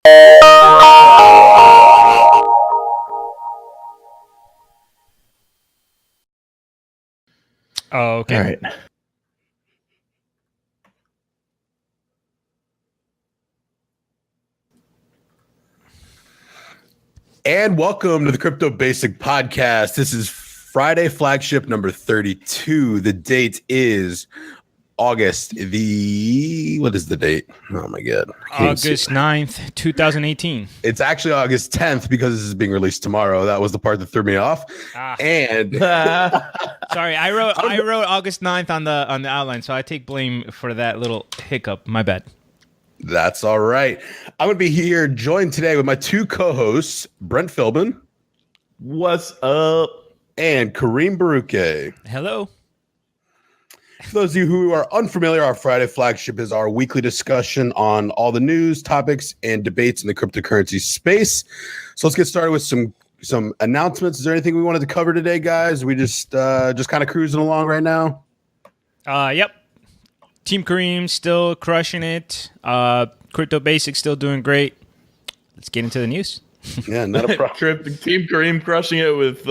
Oh, okay. All right. And welcome to the Crypto Basic Podcast. This is Friday flagship number 32. The date is August what is the date? Oh my God. August 9th, 2018. It's actually August 10th because this is being released tomorrow. That was the part that threw me off. And sorry, I wrote August 9th on the outline, so I take blame for that little hiccup. My bad. That's all right. I'm going to be here joined today with my two co-hosts, Brent Philbin. What's up? And Kareem Baruche. Hello. For those of you who are unfamiliar, our Friday flagship is our weekly discussion on all the news, topics, and debates in the cryptocurrency space. So let's get started with some announcements. Is there anything we wanted to cover today, guys? We just kind of cruising along right now? Yep. Team Kareem still crushing it. Crypto Basics still doing great. Let's get into the news. Yeah, not a problem. Team Kareem crushing it with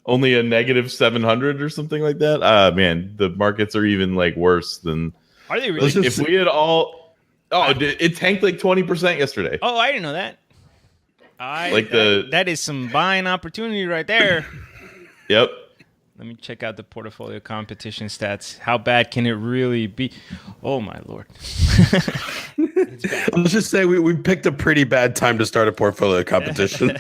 only a negative 700 or something like that. Man, the markets are even like worse than. Are they really? If we had all, it tanked like 20% yesterday. Oh, I didn't know that. That is some buying opportunity right there. Yep. Let me check out the portfolio competition stats. How bad can it really be? Oh my Lord. Let's just say we picked a pretty bad time to start a portfolio competition.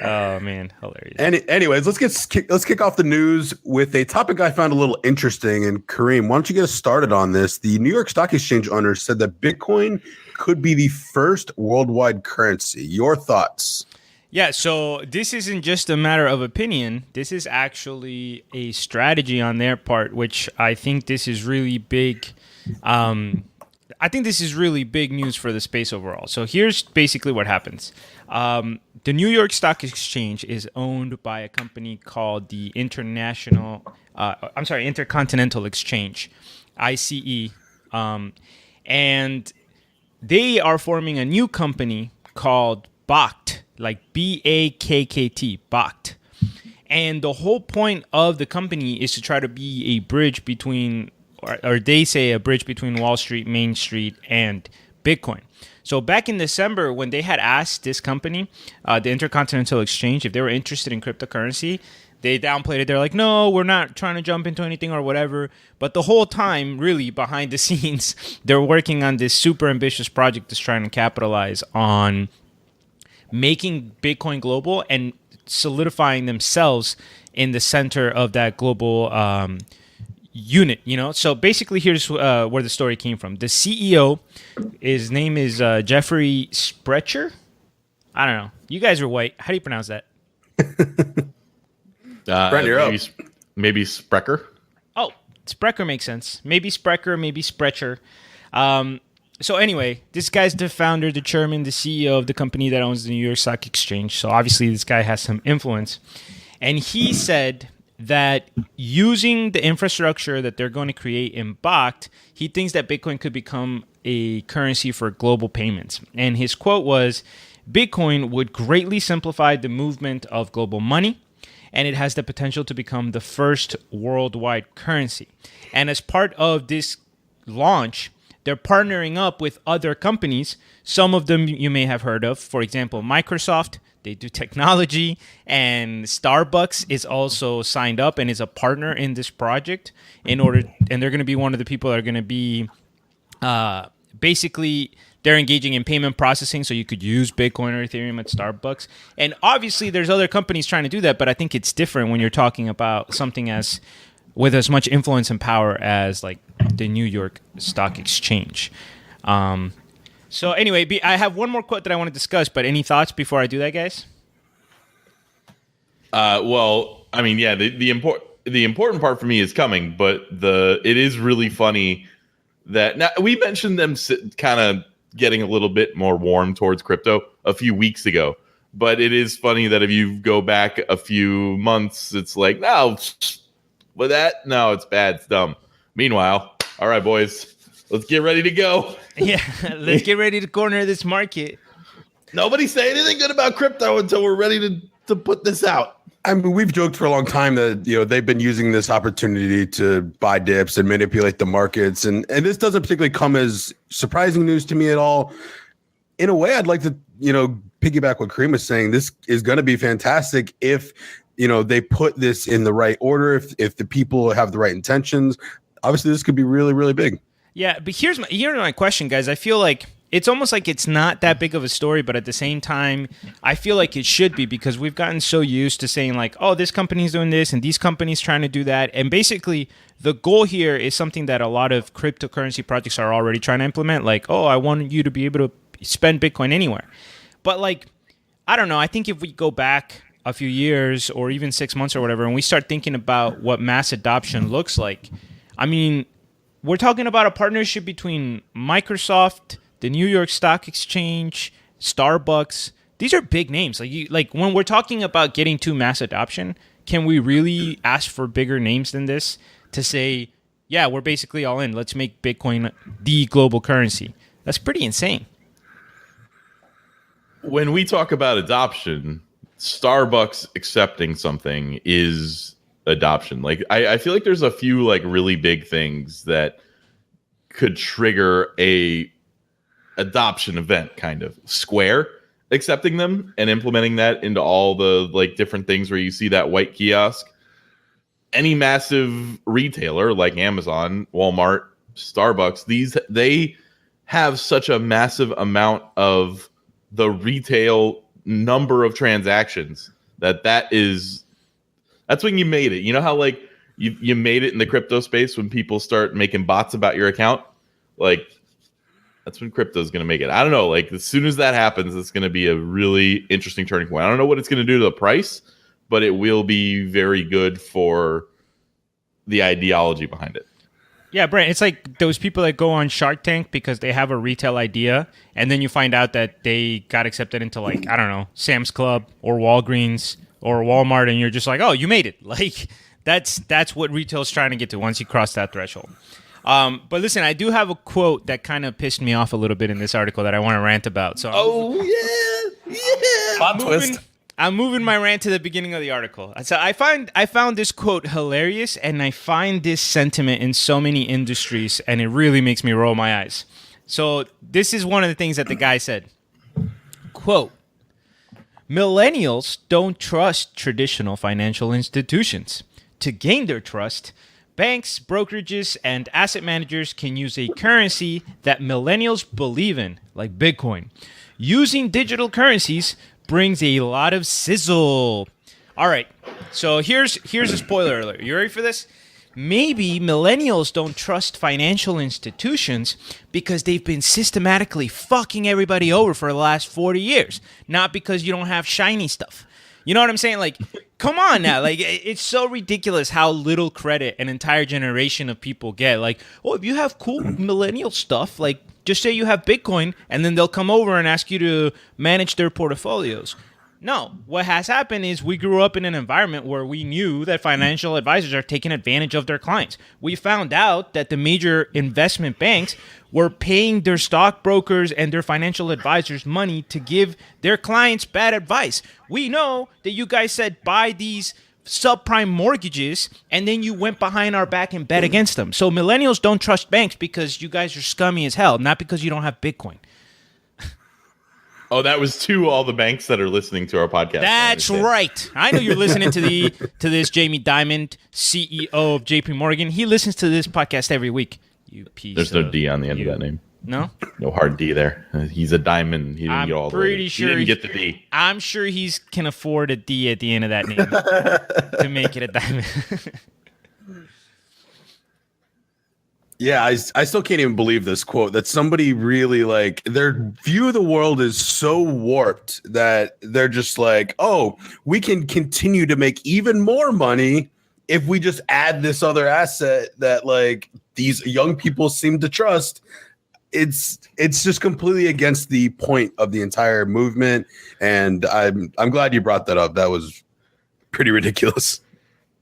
Oh man, hilarious. Anyways, let's kick off the news with a topic I found a little interesting. And Kareem, why don't you get us started on this? The New York Stock Exchange owner said that Bitcoin could be the first worldwide currency. Your thoughts? Yeah, so this isn't just a matter of opinion. This is actually a strategy on their part, which I think this is really big. I think this is really big news for the space overall. So here's basically what happens. The New York Stock Exchange is owned by a company called the Intercontinental Exchange, ICE. And they are forming a new company called BAKT, like BAKKT, BAKT. And the whole point of the company is to try to be a bridge between, or they say a bridge between Wall Street, Main Street, and Bitcoin. So back in December, when they had asked this company, the Intercontinental Exchange, if they were interested in cryptocurrency, they downplayed it. They're like, no, we're not trying to jump into anything or whatever. But the whole time, really, behind the scenes, they're working on this super ambitious project that's trying to capitalize on making Bitcoin global and solidifying themselves in the center of that global unit, you know? So basically, here's where the story came from. The CEO, his name is Jeffrey Sprecher. I don't know. You guys are white. How do you pronounce that? Brent, you're up. Maybe Sprecher. Oh, Sprecher makes sense. Maybe Sprecher, maybe Sprecher. So anyway, this guy's the founder, the chairman, the CEO of the company that owns the New York Stock Exchange. So obviously this guy has some influence. And he said that using the infrastructure that they're going to create in BAKT, he thinks that Bitcoin could become a currency for global payments. And his quote was, Bitcoin would greatly simplify the movement of global money, and it has the potential to become the first worldwide currency. And as part of this launch, they're partnering up with other companies. Some of them you may have heard of. For example, Microsoft, they do technology, and Starbucks is also signed up and is a partner in this project and they're going to be one of the people that are going to be basically they're engaging in payment processing, so you could use Bitcoin or Ethereum at Starbucks. And obviously there's other companies trying to do that, but I think it's different when you're talking about something with as much influence and power as like the New York Stock Exchange. So anyway, I have one more quote that I want to discuss, but any thoughts before I do that, guys? Well, I mean, yeah, the important part for me is coming, but it is really funny that now we mentioned them kind of getting a little bit more warm towards crypto a few weeks ago. But it is funny that if you go back a few months, it's like, no, with that, no, it's bad, it's dumb. Meanwhile, all right, boys, Let's get ready to go. Yeah, let's get ready to corner this market. Nobody say anything good about crypto until we're ready to put this out. I mean, we've joked for a long time that, they've been using this opportunity to buy dips and manipulate the markets. And this doesn't particularly come as surprising news to me at all. In a way, I'd like to, piggyback what Kareem was saying. This is going to be fantastic if, they put this in the right order, if the people have the right intentions. Obviously, this could be really, really big. Yeah, but here's my question, guys. I feel like it's almost like it's not that big of a story, but at the same time, I feel like it should be, because we've gotten so used to saying like, oh, this company's doing this and these companies trying to do that. And basically, the goal here is something that a lot of cryptocurrency projects are already trying to implement. Like, oh, I want you to be able to spend Bitcoin anywhere. But like, I don't know. I think if we go back a few years or even 6 months or whatever, and we start thinking about what mass adoption looks like, I mean, we're talking about a partnership between Microsoft, the New York Stock Exchange, Starbucks. These are big names. Like when we're talking about getting to mass adoption, can we really ask for bigger names than this to say, yeah, we're basically all in. Let's make Bitcoin the global currency. That's pretty insane. When we talk about adoption, Starbucks accepting something is adoption. Like I feel like there's a few like really big things that could trigger a adoption event. Kind of Square accepting them and implementing that into all the like different things where you see that white kiosk. Any massive retailer like Amazon, Walmart, Starbucks, they have such a massive amount of the retail number of transactions that's when you made it. You know how like you made it in the crypto space when people start making bots about your account? Like that's when crypto is going to make it. I don't know. Like as soon as that happens, it's going to be a really interesting turning point. I don't know what it's going to do to the price, but it will be very good for the ideology behind it. Yeah, Brent, it's like those people that go on Shark Tank because they have a retail idea, and then you find out that they got accepted into like, I don't know, Sam's Club or Walgreens or Walmart, and you're just like, oh, you made it. Like that's what retail is trying to get to once you cross that threshold. But listen, I do have a quote that kind of pissed me off a little bit in this article that I want to rant about. So Plot twist. I'm moving my rant to the beginning of the article. So I found this quote hilarious, and I find this sentiment in so many industries, and it really makes me roll my eyes. So this is one of the things that the guy said. Quote, millennials don't trust traditional financial institutions. To gain their trust, banks, brokerages, and asset managers can use a currency that millennials believe in, like Bitcoin. Using digital currencies brings a lot of sizzle. All right, so here's a spoiler alert. You ready for this? Maybe millennials don't trust financial institutions because they've been systematically fucking everybody over for the last 40 years, not because you don't have shiny stuff. You know what I'm saying? Like, come on now. Like, it's so ridiculous how little credit an entire generation of people get. Like, oh, if you have cool millennial stuff, like, just say you have Bitcoin, and then they'll come over and ask you to manage their portfolios. No, what has happened is we grew up in an environment where we knew that financial advisors are taking advantage of their clients. We found out that the major investment banks were paying their stockbrokers and their financial advisors money to give their clients bad advice. We know that you guys said buy these subprime mortgages, and then you went behind our back and bet against them. So millennials don't trust banks because you guys are scummy as hell, not because you don't have Bitcoin. Oh, that was to all the banks that are listening to our podcast. That's right. I know you're listening to this Jamie Dimon, CEO of JP Morgan. He listens to this podcast every week. You piece. There's no D on the end of that name. No? No hard D there. He's a diamond. He didn't get all the way. Pretty sure he didn't get the D. I'm sure he can afford a D at the end of that name to make it a diamond. Yeah, I still can't even believe this quote, that somebody really, like, their view of the world is so warped that they're just like, oh, we can continue to make even more money if we just add this other asset that, like, these young people seem to trust. It's just completely against the point of the entire movement, and I'm glad you brought that up. That was pretty ridiculous.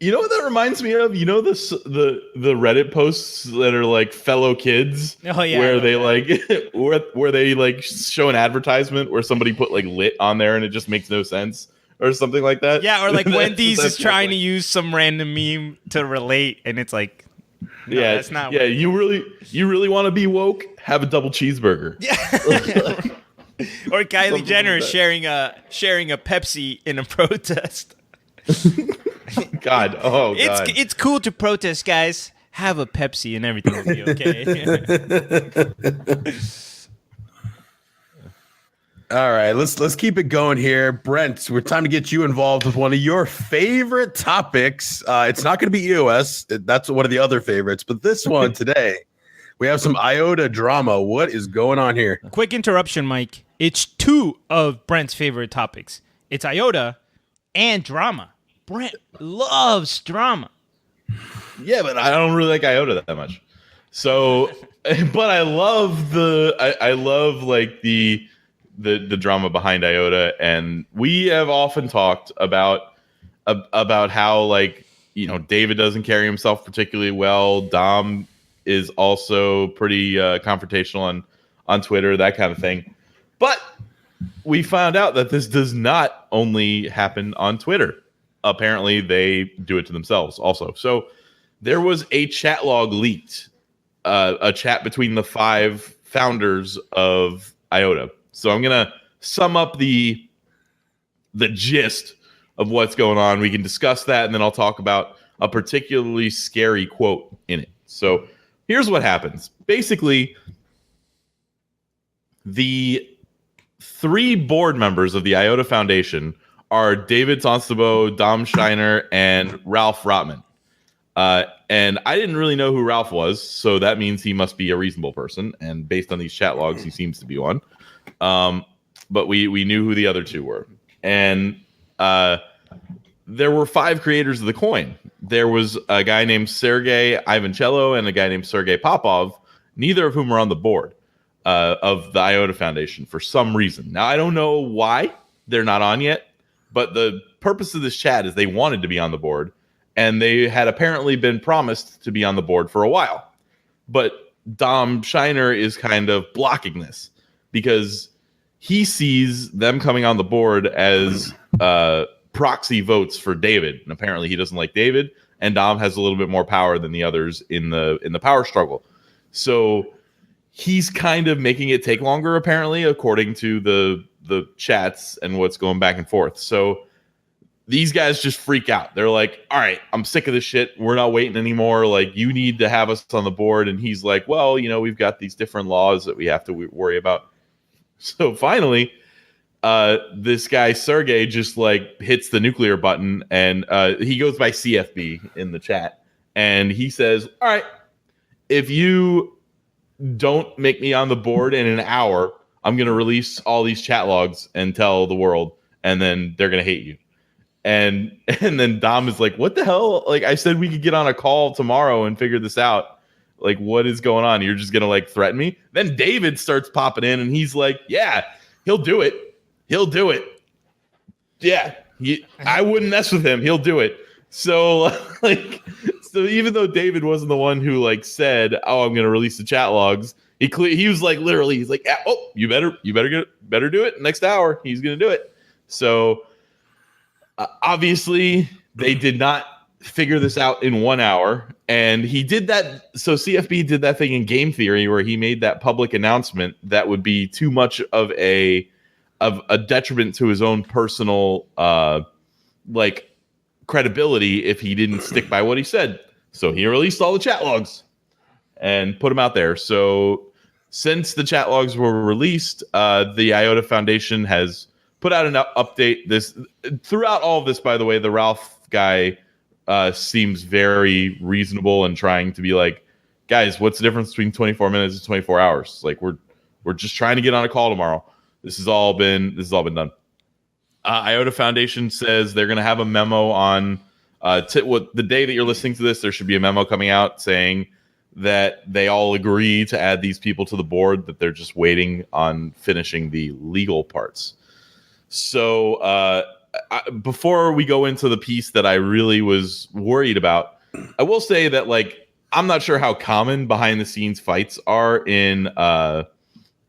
You know what that reminds me of? You know the Reddit posts that are like fellow kids, Oh yeah, where they like where they like show an advertisement where somebody put like lit on there and it just makes no sense or something like that. Yeah, or like Wendy's is That's trying like, to use some random meme to relate, and it's like, no, yeah, that's not. Yeah, you really want to be woke? Have a double cheeseburger. Yeah. Or Kylie Something Jenner like sharing a Pepsi in a protest. God, oh God, It's cool to protest, guys. Have a Pepsi and everything will be okay. All right, let's keep it going here, Brent. We're time to get you involved with one of your favorite topics. It's not going to be EOS. That's one of the other favorites, but this one today, we have some IOTA drama. What is going on here? Quick interruption, Mike. It's two of Brent's favorite topics. It's IOTA and drama. Brent loves drama. yeah, but I don't really like IOTA that much. So, but I love I love like the drama behind IOTA, and we have often talked about how, like, you know, David doesn't carry himself particularly well. Dom is also pretty confrontational on Twitter, that kind of thing. But we found out that this does not only happen on Twitter. Apparently, they do it to themselves also. So there was a chat log leaked, a chat between the 5 founders of IOTA. So I'm going to sum up the gist of what's going on. We can discuss that, and then I'll talk about a particularly scary quote in it. So here's what happens. Basically, the 3 board members of the IOTA Foundation are David Sonstebo, Dom Shiner, and Ralph Rotman. And I didn't really know who Ralph was, so that means he must be a reasonable person. And based on these chat logs, he seems to be one. But we knew who the other 2 were. And there were 5 creators of the coin. There was a guy named Sergey Ivancello and a guy named Sergey Popov, neither of whom are on the board of the IOTA Foundation for some reason. Now, I don't know why they're not on yet, but the purpose of this chat is they wanted to be on the board, and they had apparently been promised to be on the board for a while. But Dom Shiner is kind of blocking this because he sees them coming on the board as proxy votes for David, and apparently he doesn't like David, and Dom has a little bit more power than the others in the power struggle. So he's kind of making it take longer, apparently, according to the chats and what's going back and forth. So these guys just freak out. They're like, all right, I'm sick of this shit. We're not waiting anymore. Like, you need to have us on the board. And he's like, well, you know, we've got these different laws that we have to worry about. So finally, this guy, Sergey, just like hits the nuclear button, and he goes by CFB in the chat. And he says, all right, if you don't make me on the board in an hour, I'm going to release all these chat logs and tell the world, and then they're going to hate you. And then Dom is like, what the hell? Like, I said we could get on a call tomorrow and figure this out. Like, what is going on? You're just going to like threaten me? Then David starts popping in, and he's like, yeah, he'll do it. He'll do it. Yeah, I wouldn't mess with him. He'll do it. So so even though David wasn't the one who like said, oh, I'm going to release the chat logs, he was like, literally, he's like, oh, you better do it next hour. He's going to do it. So obviously they did not figure this out in 1 hour. And he did that. So CFB did that thing in game theory where he made that public announcement that would be too much of a detriment to his own personal like credibility if he didn't stick by what he said. So he released all the chat logs and put them out there. So since the chat logs were released, the IOTA Foundation has put out an update. This throughout all of this, by the way, the Ralph guy seems very reasonable and trying to be like, guys, what's the difference between 24 minutes and 24 hours? Like, we're just trying to get on a call tomorrow. This has all been done. IOTA Foundation says they're going to have a memo on the day that you're listening to this. There should be a memo coming out saying that they all agree to add these people to the board, that they're just waiting on finishing the legal parts. So before we go into the piece that I really was worried about, I will say that like I'm not sure how common behind the scenes fights are in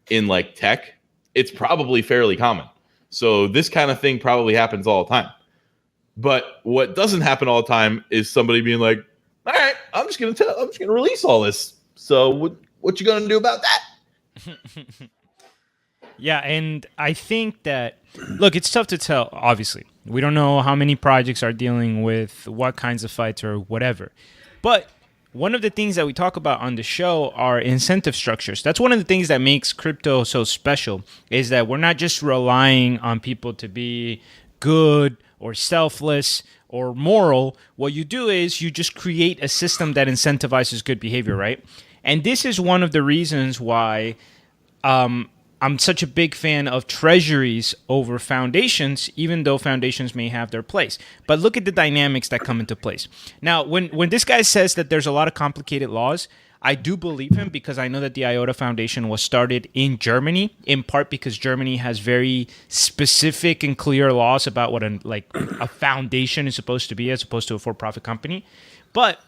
like tech. It's probably fairly common. So this kind of thing probably happens all the time. But what doesn't happen all the time is somebody being like, "All right, I'm just gonna release all this. So what you gonna do about that?" Yeah, and I think that, look, it's tough to tell, obviously. We don't know how many projects are dealing with what kinds of fights or whatever. But one of the things that we talk about on the show are incentive structures. That's one of the things that makes crypto so special, is that we're not just relying on people to be good or selfless or moral. What you do is you just create a system that incentivizes good behavior, right? And this is one of the reasons why I'm such a big fan of treasuries over foundations, even though foundations may have their place. But look at the dynamics that come into place. Now, when this guy says that there's a lot of complicated laws, I do believe him, because I know that the IOTA Foundation was started in Germany, in part because Germany has very specific and clear laws about what a foundation is supposed to be, as opposed to a for-profit company. But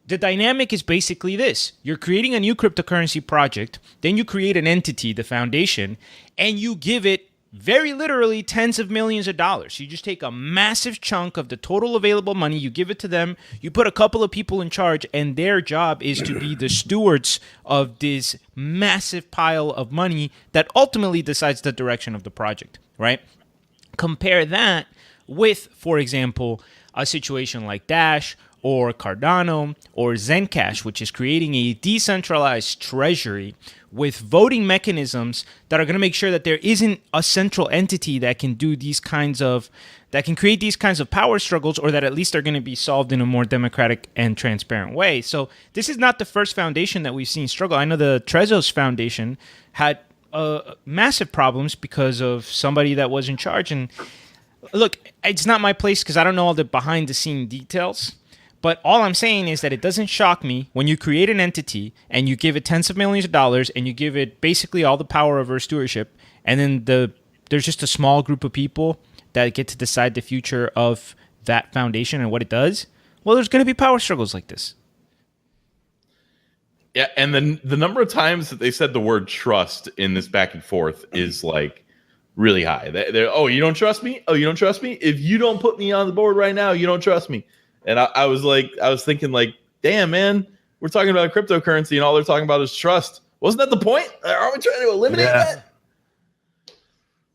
the dynamic is basically this. You're creating a new cryptocurrency project, then you create an entity, the foundation, and you give it very literally tens of millions of dollars. You just take a massive chunk of the total available money, you give it to them, you put a couple of people in charge, and their job is to be the stewards of this massive pile of money that ultimately decides the direction of the project, right? Compare that with, for example, a situation like Dash or Cardano or Zencash, which is creating a decentralized treasury with voting mechanisms that are going to make sure that there isn't a central entity that can do these kinds of, that can create these kinds of power struggles, or that at least are going to be solved in a more democratic and transparent way. So this is not the first foundation that we've seen struggle. I know the Trezos Foundation had massive problems because of somebody that was in charge. And look, it's not my place because I don't know all the behind the scene details. But all I'm saying is that it doesn't shock me when you create an entity and you give it tens of millions of dollars and you give it basically all the power over stewardship, and then there's just a small group of people that get to decide the future of that foundation and what it does. Well, there's going to be power struggles like this. Yeah, and then the number of times that they said the word trust in this back and forth is like really high. They're, oh, you don't trust me? Oh, you don't trust me? If you don't put me on the board right now, you don't trust me. And I was thinking like, damn, man, we're talking about cryptocurrency and all they're talking about is trust. Wasn't that the point? Aren't we trying to eliminate that? Yeah.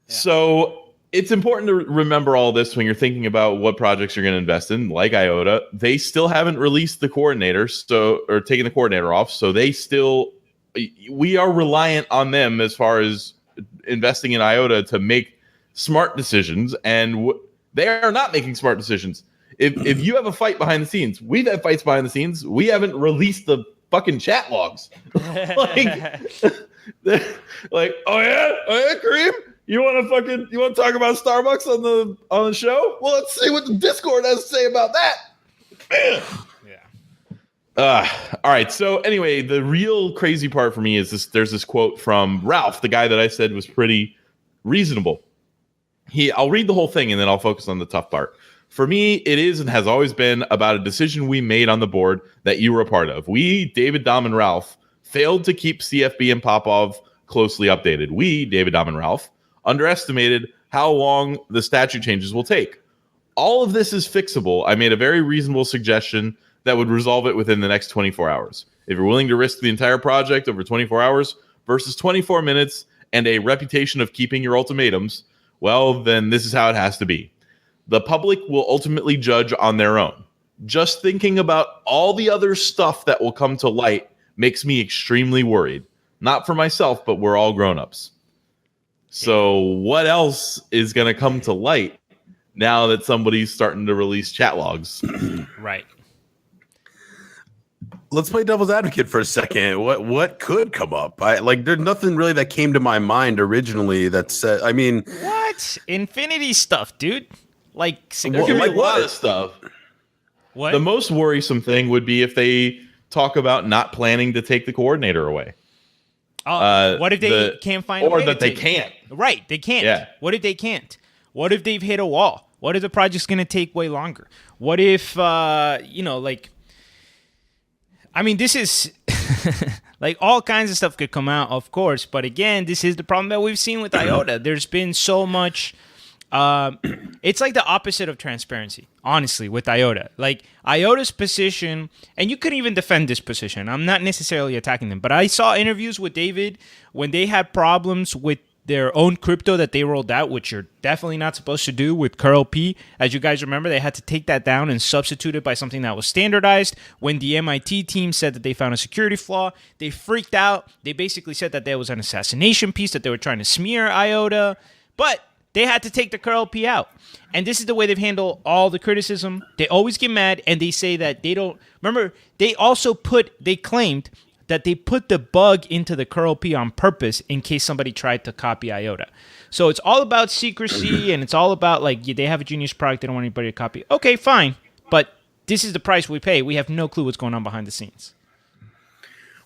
So it's important to remember all this when you're thinking about what projects you're going to invest in, like IOTA. They still haven't released the coordinator, or taken the coordinator off. So we are reliant on them as far as investing in IOTA to make smart decisions. And they are not making smart decisions. If you have a fight behind the scenes, we've had fights behind the scenes. We haven't released the fucking chat logs. like, oh yeah, Kareem, you want to talk about Starbucks on the show? Well, let's see what the Discord has to say about that. Man. Yeah. All right. So anyway, the real crazy part for me is this. There's this quote from Ralph, the guy that I said was pretty reasonable. I'll read the whole thing and then I'll focus on the tough part. For me, it is and has always been about a decision we made on the board that you were a part of. We, David, Dom, and Ralph, failed to keep CFB and Popov closely updated. We, David, Dom, and Ralph, underestimated how long the statute changes will take. All of this is fixable. I made a very reasonable suggestion that would resolve it within the next 24 hours. If you're willing to risk the entire project over 24 hours versus 24 minutes and a reputation of keeping your ultimatums, well, then this is how it has to be. The public will ultimately judge on their own. Just thinking about all the other stuff that will come to light makes me extremely worried. Not for myself, but we're all grown-ups. So what else is going to come to light now that somebody's starting to release chat logs? Right. Let's play devil's advocate for a second. What could come up? There's nothing really that came to my mind originally that said, I mean... What? Infinity stuff, dude. Like, there could be a lot of stuff. What? The most worrisome thing would be if they talk about not planning to take the coordinator away. What if they can't find a way or that they can't? Right, they can't. Yeah. What if they can't? What if they've hit a wall? What if the project's going to take way longer? What if, this is like all kinds of stuff could come out, of course. But again, this is the problem that we've seen with IOTA. There's been so much. It's like the opposite of transparency, honestly, with IOTA. Like IOTA's position, and you could even defend this position. I'm not necessarily attacking them, but I saw interviews with David when they had problems with their own crypto that they rolled out, which you're definitely not supposed to do with curl P. As you guys remember, they had to take that down and substitute it by something that was standardized. When the MIT team said that they found a security flaw, they freaked out. They basically said that there was an assassination piece, that they were trying to smear IOTA, but they had to take the curl P out. And this is the way they've handled all the criticism. They always get mad and they say that they don't... Remember, they claimed that they put the bug into the curl P on purpose in case somebody tried to copy IOTA. So it's all about secrecy, and it's all about, like, they have a genius product, they don't want anybody to copy. Okay, fine. But this is the price we pay. We have no clue what's going on behind the scenes.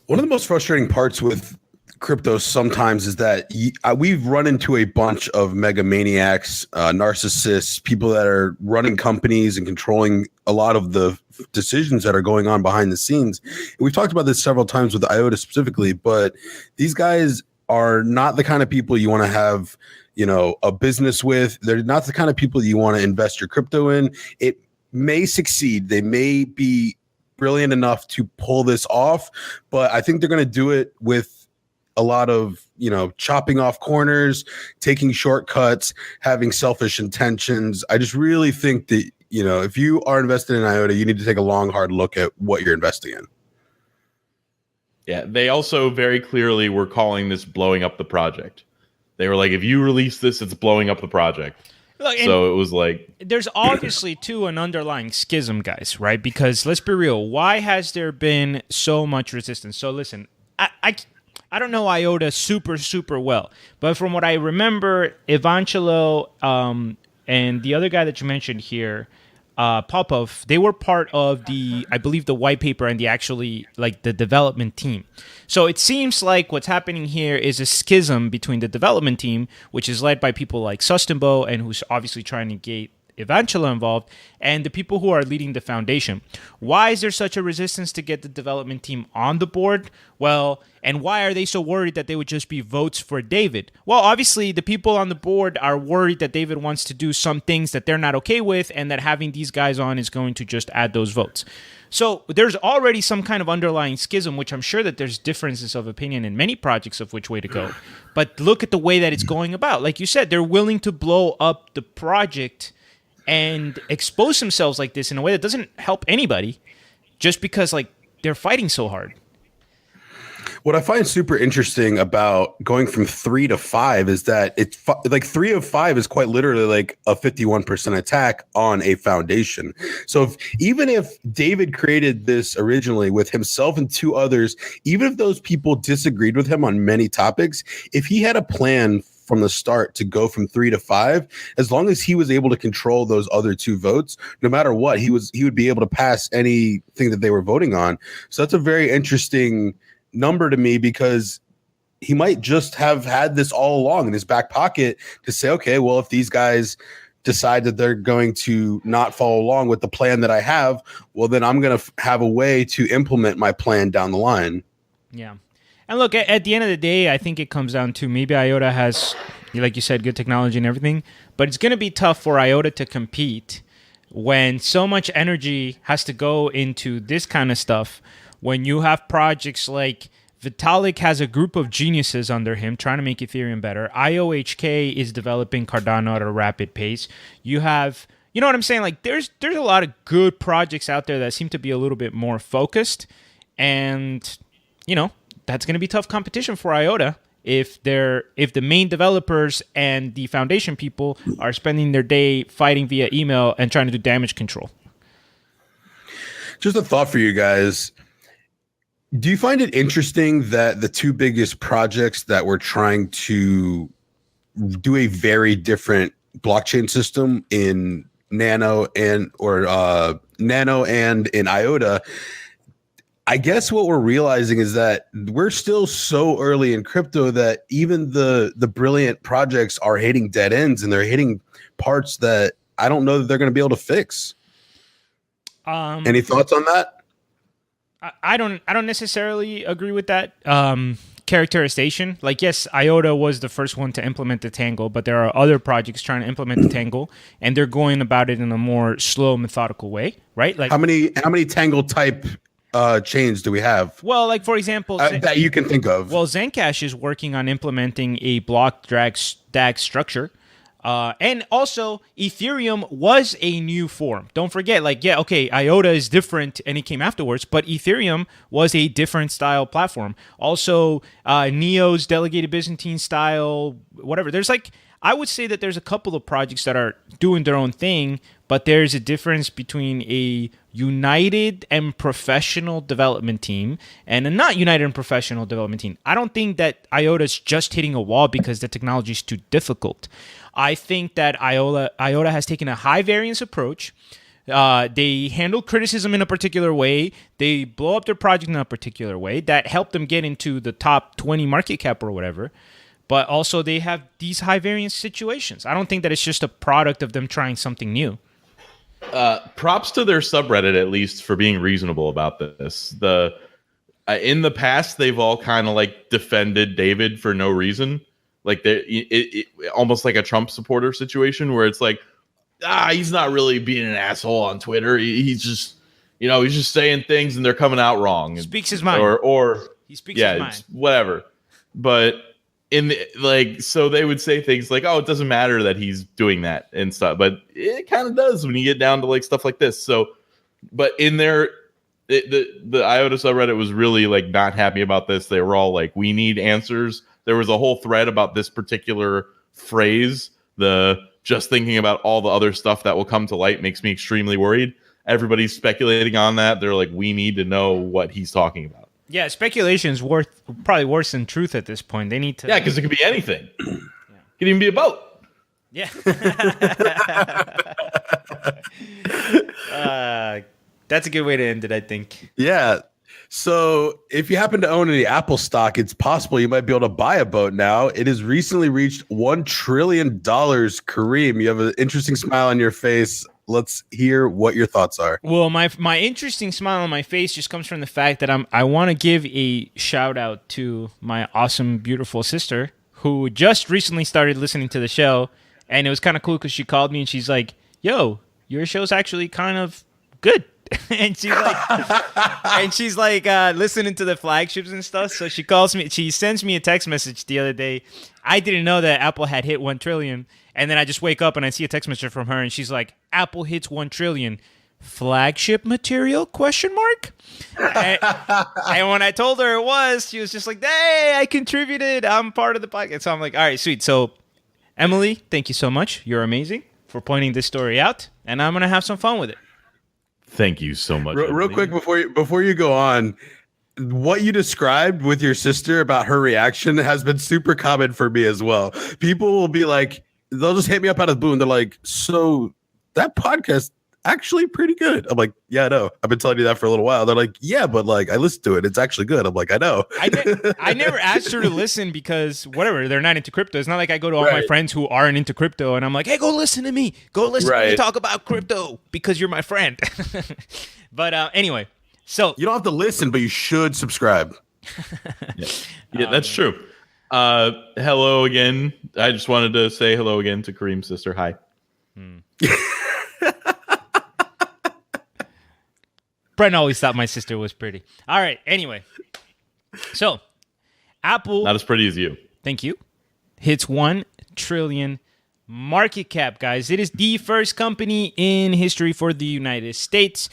One of the most frustrating parts with crypto sometimes is that we've run into a bunch of megamaniacs, narcissists, people that are running companies and controlling a lot of the decisions that are going on behind the scenes. And we've talked about this several times with IOTA specifically, but these guys are not the kind of people you want to have, a business with. They're not the kind of people you want to invest your crypto in. It may succeed. They may be brilliant enough to pull this off, but I think they're going to do it with a lot of, chopping off corners, taking shortcuts, having selfish intentions. I just really think that, if you are invested in IOTA, you need to take a long, hard look at what you're investing in. Yeah, they also very clearly were calling this blowing up the project. They were like, if you release this, it's blowing up the project. Look, so it was like... There's obviously, too, an underlying schism, guys, right? Because let's be real. Why has there been so much resistance? So listen, I don't know IOTA super, super well, but from what I remember, Evangello and the other guy that you mentioned here, Popov, they were part of the white paper and the development team. So it seems like what's happening here is a schism between the development team, which is led by people like Sustenbo and who's obviously trying to get Evangello involved, and the people who are leading the foundation. Why is there such a resistance to get the development team on the board? Well, and why are they so worried that they would just be votes for David? Well, obviously, the people on the board are worried that David wants to do some things that they're not okay with, and that having these guys on is going to just add those votes. So there's already some kind of underlying schism, which I'm sure that there's differences of opinion in many projects of which way to go. But look at the way that it's going about. Like you said, they're willing to blow up the project and expose themselves like this in a way that doesn't help anybody just because, like, they're fighting so hard. What I find super interesting about going from 3 to 5 is that it's like 3 of 5 is quite literally like a 51% attack on a foundation. So even if David created this originally with himself and 2 others, even if those people disagreed with him on many topics, if he had a plan from the start to go from 3 to 5, as long as he was able to control those other 2 votes, no matter what, he would be able to pass anything that they were voting on. So that's a very interesting number to me, because he might just have had this all along in his back pocket to say, okay, well, if these guys decide that they're going to not follow along with the plan that I have, well, then I'm going to have a way to implement my plan down the line. Yeah. And look, at the end of the day, I think it comes down to maybe IOTA has, like you said, good technology and everything, but it's going to be tough for IOTA to compete when so much energy has to go into this kind of stuff, when you have projects like Vitalik has a group of geniuses under him trying to make Ethereum better. IOHK is developing Cardano at a rapid pace. You have, you know what I'm saying? Like there's a lot of good projects out there that seem to be a little bit more focused, and that's going to be tough competition for IOTA if the main developers and the foundation people are spending their day fighting via email and trying to do damage control. Just a thought for you guys. Do you find it interesting that the 2 biggest projects that were trying to do a very different blockchain system in Nano and in IOTA, I guess what we're realizing is that we're still so early in crypto that even the brilliant projects are hitting dead ends, and they're hitting parts that I don't know that they're going to be able to fix. Any thoughts on that? I don't necessarily agree with that characterization. Like, yes, IOTA was the first one to implement the Tangle, but there are other projects trying to implement the Tangle, and they're going about it in a more slow, methodical way, right? Like, how many Tangle type chains do we have? Well, like, for example, that you can think of. Well, Zencash is working on implementing a block drag stack structure. And also, Ethereum was a new form. Don't forget, like, yeah, okay, IOTA is different and it came afterwards, but Ethereum was a different style platform. Also, Neo's delegated Byzantine style, whatever. There's like, I would say that there's a couple of projects that are doing their own thing, but there's a difference between a united and professional development team and a not united and professional development team. I don't think that IOTA is just hitting a wall because the technology is too difficult. I think that IOTA has taken a high variance approach. They handle criticism in a particular way. They blow up their project in a particular way that helped them get into the top 20 market cap or whatever. But also they have these high variance situations. I don't think that it's just a product of them trying something new. Props to their subreddit, at least, for being reasonable about this. In the past, they've all kind of like defended David for no reason. Like it almost like a Trump supporter situation where it's like, he's not really being an asshole on Twitter. He's just, he's just saying things and they're coming out wrong. Speaks his mind. Or he speaks his mind. Whatever. But so they would say things like, it doesn't matter that he's doing that and stuff. But it kind of does when you get down to like stuff like this. So, but in there, the IOTA subreddit was really like not happy about this. They were all like, we need answers. There was a whole thread about this particular phrase. Just thinking about all the other stuff that will come to light makes me extremely worried. Everybody's speculating on that. They're like, we need to know what he's talking about. Yeah, speculation is probably worse than truth at this point. They need to. Yeah, because it could be anything. It could even be a boat. Yeah. That's a good way to end it, I think. Yeah. So if you happen to own any Apple stock, it's possible you might be able to buy a boat now. It has recently reached $1 trillion. Kareem, you have an interesting smile on your face. Let's hear what your thoughts are. Well, my interesting smile on my face just comes from the fact that I want to give a shout out to my awesome, beautiful sister who just recently started listening to the show. And it was kind of cool because she called me and she's like, yo, your show's actually kind of good. and she's like listening to the flagships and stuff. So she calls me, she sends me a text message the other day. I didn't know that Apple had hit 1 trillion. And then I just wake up and I see a text message from her and she's like, Apple hits 1 trillion. Flagship material? ? And when I told her it was, she was just like, hey, I contributed. I'm part of the podcast. So I'm like, all right, sweet. So Emily, thank you so much. You're amazing for pointing this story out. And I'm going to have some fun with it. Thank you so much. Real quick before you go on, what you described with your sister about her reaction has been super common for me as well. People will be like, they'll just hit me up out of the blue and they're like, so that podcast actually pretty good. I'm like, yeah, I know. I've been telling you that for a little while. They're like, yeah, but like I listened to it. It's actually good. I'm like, I know. I never asked her to listen because whatever, they're not into crypto. It's not like I go to all my friends who aren't into crypto and I'm like, hey, go listen to me. Go listen to me talk about crypto because you're my friend. But anyway, so you don't have to listen, but you should subscribe. Yeah, that's true. Hello again. I just wanted to say hello again to Kareem's sister. Hi. Brent always thought my sister was pretty. All right. Anyway, so Apple, not as pretty as you. Thank you. Hits 1 trillion market cap, guys. It is the first company in history for the United States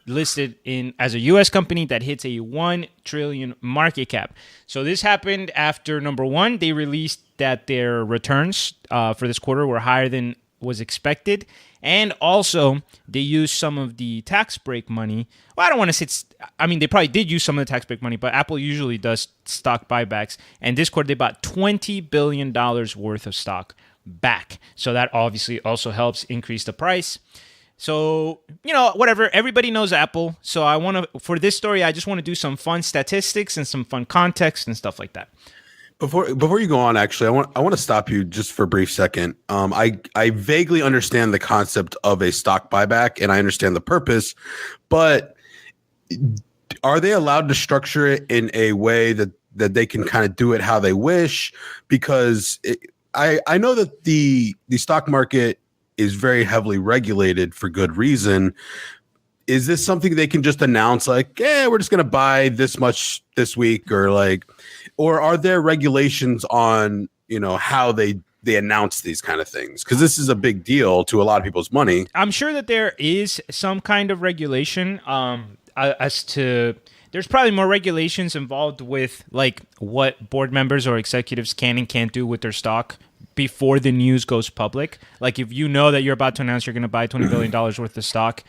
listed as a U.S. company that hits a 1 trillion market cap. So this happened after, number one, they released that their returns for this quarter were higher than was expected. And also, they used some of the tax break money. Well, I don't want to say they probably did use some of the tax break money, but Apple usually does stock buybacks. And this quarter, they bought $20 billion worth of stock back. So that obviously also helps increase the price. So, whatever. Everybody knows Apple. So for this story, I just want to do some fun statistics and some fun context and stuff like that. Before you go on, actually, I want to stop you just for a brief second. I vaguely understand the concept of a stock buyback, and I understand the purpose, but are they allowed to structure it in a way that they can kind of do it how they wish? Because I know that the stock market is very heavily regulated for good reason. Is this something they can just announce, like, we're just going to buy this much this week, or are there regulations on, how they announce these kind of things? Because this is a big deal to a lot of people's money. I'm sure that there is some kind of regulation as to. There's probably more regulations involved with like what board members or executives can and can't do with their stock before the news goes public. Like if you know that you're about to announce you're going to buy $20 billion worth of stock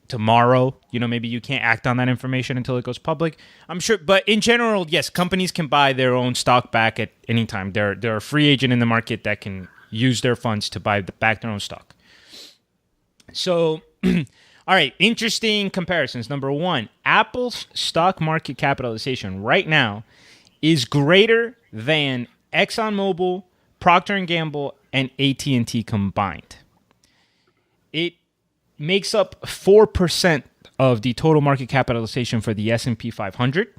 tomorrow, maybe you can't act on that information until it goes public. I'm sure. But in general, yes, companies can buy their own stock back at any time. They're a free agent in the market that can use their funds to buy back their own stock. So... All right, interesting comparisons. Number one, Apple's stock market capitalization right now is greater than ExxonMobil, Procter & Gamble, and AT&T combined. It makes up 4% of the total market capitalization for the S&P 500.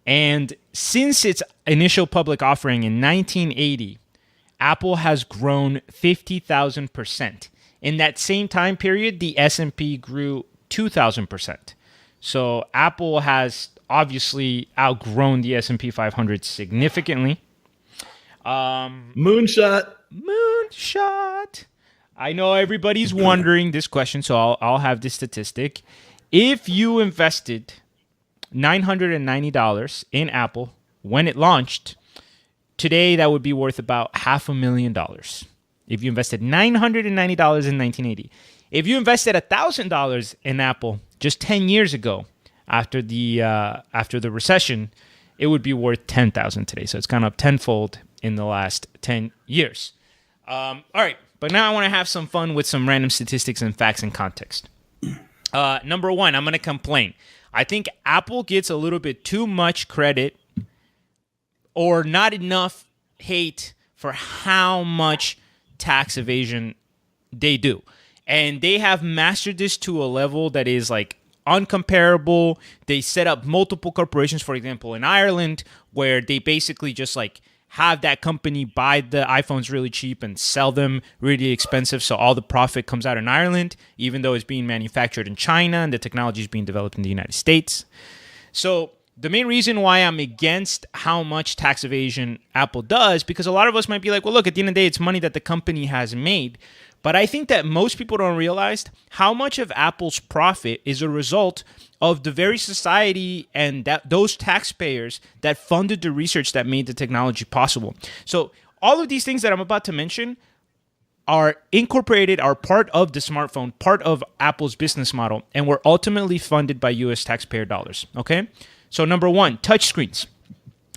And since its initial public offering in 1980, Apple has grown 50,000%. In that same time period, the S&P grew 2,000%. So Apple has obviously outgrown the S&P 500 significantly. Moonshot. I know everybody's wondering this question, so I'll have this statistic. If you invested $990 in Apple when it launched, today that would be worth about $500,000. If you invested $990 in 1980, if you invested $1,000 in Apple just 10 years ago, after the recession, it would be worth $10,000 today. So it's gone up tenfold in the last 10 years. All right, but now I want to have some fun with some random statistics and facts and context. Number one, I'm going to complain. I think Apple gets a little bit too much credit or not enough hate for how much tax evasion they do. And they have mastered this to a level that is like uncomparable. They set up multiple corporations, for example, in Ireland, where they basically just like have that company buy the iPhones really cheap and sell them really expensive. So all the profit comes out in Ireland, even though it's being manufactured in China and the technology is being developed in the United States. So the main reason why I'm against how much tax evasion Apple does, because a lot of us might be like, well, look, at the end of the day, it's money that the company has made. But I think that most people don't realize how much of Apple's profit is a result of the very society and those taxpayers that funded the research that made the technology possible. So all of these things that I'm about to mention are incorporated, are part of the smartphone, part of Apple's business model, and were ultimately funded by U.S. taxpayer dollars, okay? So number one, touchscreens.